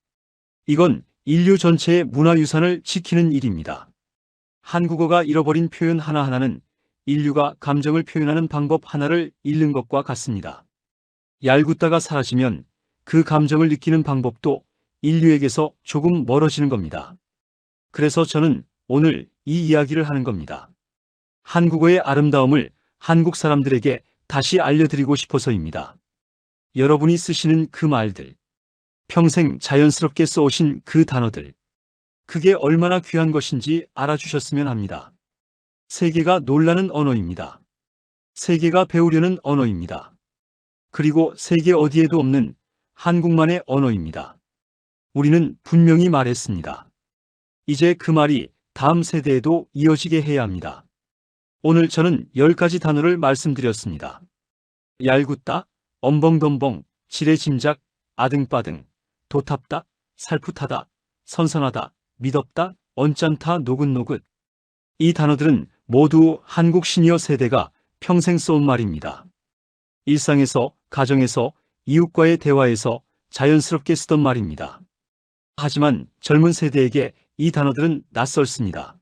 이건 인류 전체의 문화유산을 지키는 일입니다. 한국어가 잃어버린 표현 하나하나는 인류가 감정을 표현하는 방법 하나를 잃는 것과 같습니다. 얄궂다가 사라지면 그 감정을 느끼는 방법도 인류에게서 조금 멀어지는 겁니다. 그래서 저는 오늘 이 이야기를 하는 겁니다. 한국어의 아름다움을 한국 사람들에게 다시 알려드리고 싶어서입니다. 여러분이 쓰시는 그 말들, 평생 자연스럽게 써오신 그 단어들, 그게 얼마나 귀한 것인지 알아주셨으면 합니다. 세계가 놀라는 언어입니다. 세계가 배우려는 언어입니다. 그리고 세계 어디에도 없는 한국만의 언어입니다. 우리는 분명히 말했습니다. 이제 그 말이 다음 세대에도 이어지게 해야 합니다. 오늘 저는 10가지 단어를 말씀드렸습니다. 얄궂다, 엄벙덤벙, 지레짐작, 아등바등, 도탑다, 살풋하다, 선선하다, 미덥다, 언짢다, 노긋노긋. 이 단어들은 모두 한국 시니어 세대가 평생 써온 말입니다. 일상에서, 가정에서, 이웃과의 대화에서 자연스럽게 쓰던 말입니다. 하지만 젊은 세대에게 이 단어들은 낯설습니다.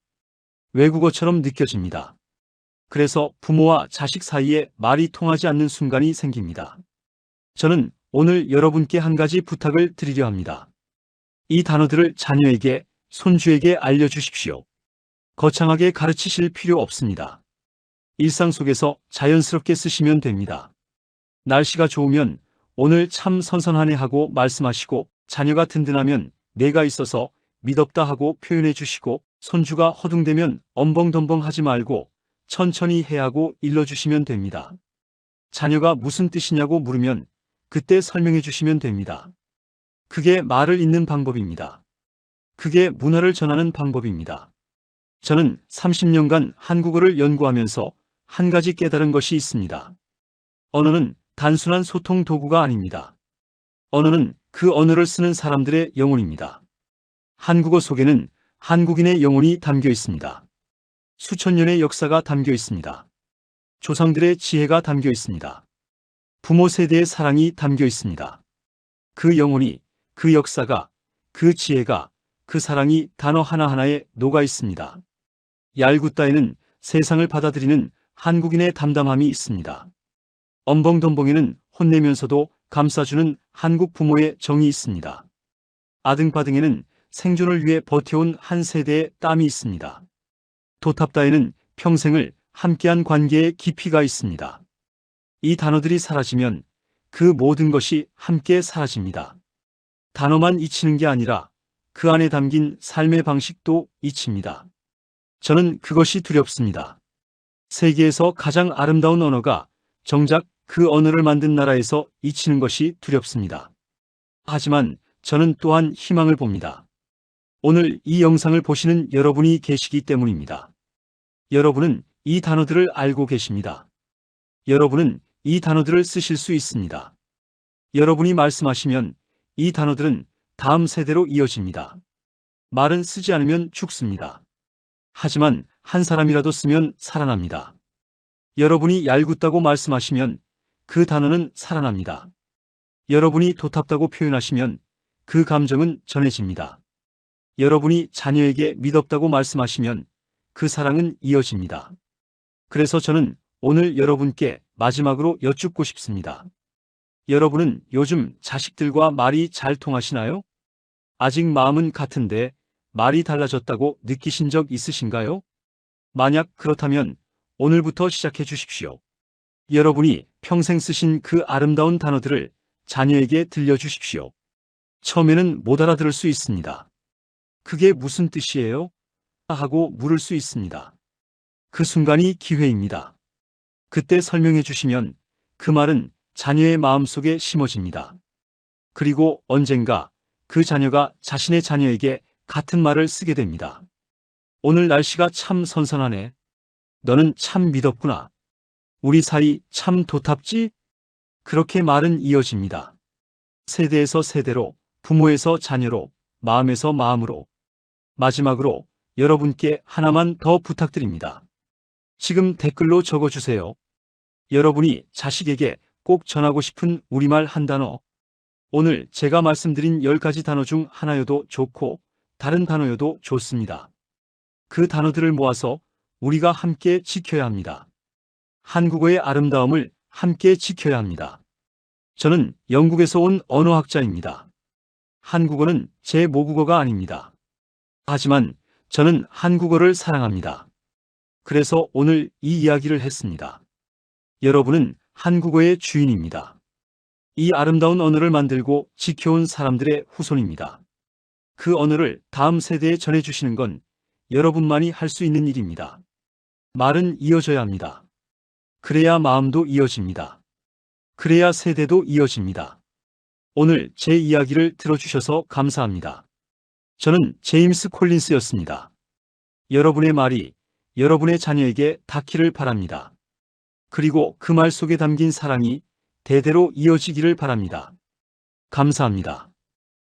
외국어처럼 느껴집니다. 그래서 부모와 자식 사이에 말이 통하지 않는 순간이 생깁니다. 저는 오늘 여러분께 한 가지 부탁을 드리려 합니다. 이 단어들을 자녀에게, 손주에게 알려주십시오. 거창하게 가르치실 필요 없습니다. 일상 속에서 자연스럽게 쓰시면 됩니다. 날씨가 좋으면 오늘 참 선선하네 하고 말씀하시고, 자녀가 든든하면 내가 있어서 미덥다 하고 표현해 주시고, 손주가 허둥대면 엄벙덤벙 하지 말고 천천히 해 하고 일러주시면 됩니다. 자녀가 무슨 뜻이냐고 물으면 그때 설명해 주시면 됩니다. 그게 말을 잇는 방법입니다. 그게 문화를 전하는 방법입니다. 저는 30년간 한국어를 연구하면서 한 가지 깨달은 것이 있습니다. 언어는 단순한 소통 도구가 아닙니다. 언어는 그 언어를 쓰는 사람들의 영혼입니다. 한국어 속에는 한국인의 영혼이 담겨 있습니다. 수천 년의 역사가 담겨 있습니다. 조상들의 지혜가 담겨 있습니다. 부모 세대의 사랑이 담겨 있습니다. 그 영혼이, 그 역사가, 그 지혜가, 그 사랑이 단어 하나하나에 녹아 있습니다. 얄궂다에는 세상을 받아들이는 한국인의 담담함이 있습니다. 엄벙덤벙에는 혼내면서도 감싸주는 한국 부모의 정이 있습니다. 아등바등에는 생존을 위해 버텨온 한 세대의 땀이 있습니다. 도탑다에는 평생을 함께한 관계의 깊이가 있습니다. 이 단어들이 사라지면 그 모든 것이 함께 사라집니다. 단어만 잊히는 게 아니라 그 안에 담긴 삶의 방식도 잊힙니다. 저는 그것이 두렵습니다. 세계에서 가장 아름다운 언어가 정작 그 언어를 만든 나라에서 잊히는 것이 두렵습니다. 하지만 저는 또한 희망을 봅니다. 오늘 이 영상을 보시는 여러분이 계시기 때문입니다. 여러분은 이 단어들을 알고 계십니다. 여러분은 이 단어들을 쓰실 수 있습니다. 여러분이 말씀하시면 이 단어들은 다음 세대로 이어집니다. 말은 쓰지 않으면 죽습니다. 하지만 한 사람이라도 쓰면 살아납니다. 여러분이 얄궂다고 말씀하시면 그 단어는 살아납니다. 여러분이 도탑다고 표현하시면 그 감정은 전해집니다. 여러분이 자녀에게 믿었다고 말씀하시면 그 사랑은 이어집니다. 그래서 저는 오늘 여러분께 마지막으로 여쭙고 싶습니다. 여러분은 요즘 자식들과 말이 잘 통하시나요? 아직 마음은 같은데 말이 달라졌다고 느끼신 적 있으신가요? 만약 그렇다면 오늘부터 시작해 주십시오. 여러분이 평생 쓰신 그 아름다운 단어들을 자녀에게 들려주십시오. 처음에는 못 알아들을 수 있습니다. 그게 무슨 뜻이에요? 하고 물을 수 있습니다. 그 순간이 기회입니다. 그때 설명해 주시면 그 말은 자녀의 마음속에 심어집니다. 그리고 언젠가 그 자녀가 자신의 자녀에게 같은 말을 쓰게 됩니다. 오늘 날씨가 참 선선하네. 너는 참 믿었구나. 우리 사이 참 도탑지? 그렇게 말은 이어집니다. 세대에서 세대로, 부모에서 자녀로, 마음에서 마음으로. 마지막으로 여러분께 하나만 더 부탁드립니다. 지금 댓글로 적어주세요. 여러분이 자식에게 꼭 전하고 싶은 우리말 한 단어. 오늘 제가 말씀드린 10가지 단어 중 하나여도 좋고 다른 단어여도 좋습니다. 그 단어들을 모아서 우리가 함께 지켜야 합니다. 한국어의 아름다움을 함께 지켜야 합니다. 저는 영국에서 온 언어학자입니다. 한국어는 제 모국어가 아닙니다. 하지만 저는 한국어를 사랑합니다. 그래서 오늘 이 이야기를 했습니다. 여러분은 한국어의 주인입니다. 이 아름다운 언어를 만들고 지켜온 사람들의 후손입니다. 그 언어를 다음 세대에 전해주시는 건 여러분만이 할 수 있는 일입니다. 말은 이어져야 합니다. 그래야 마음도 이어집니다. 그래야 세대도 이어집니다. 오늘 제 이야기를 들어주셔서 감사합니다. 저는 제임스 콜린스였습니다. 여러분의 말이 여러분의 자녀에게 닿기를 바랍니다. 그리고 그 말 속에 담긴 사랑이 대대로 이어지기를 바랍니다. 감사합니다.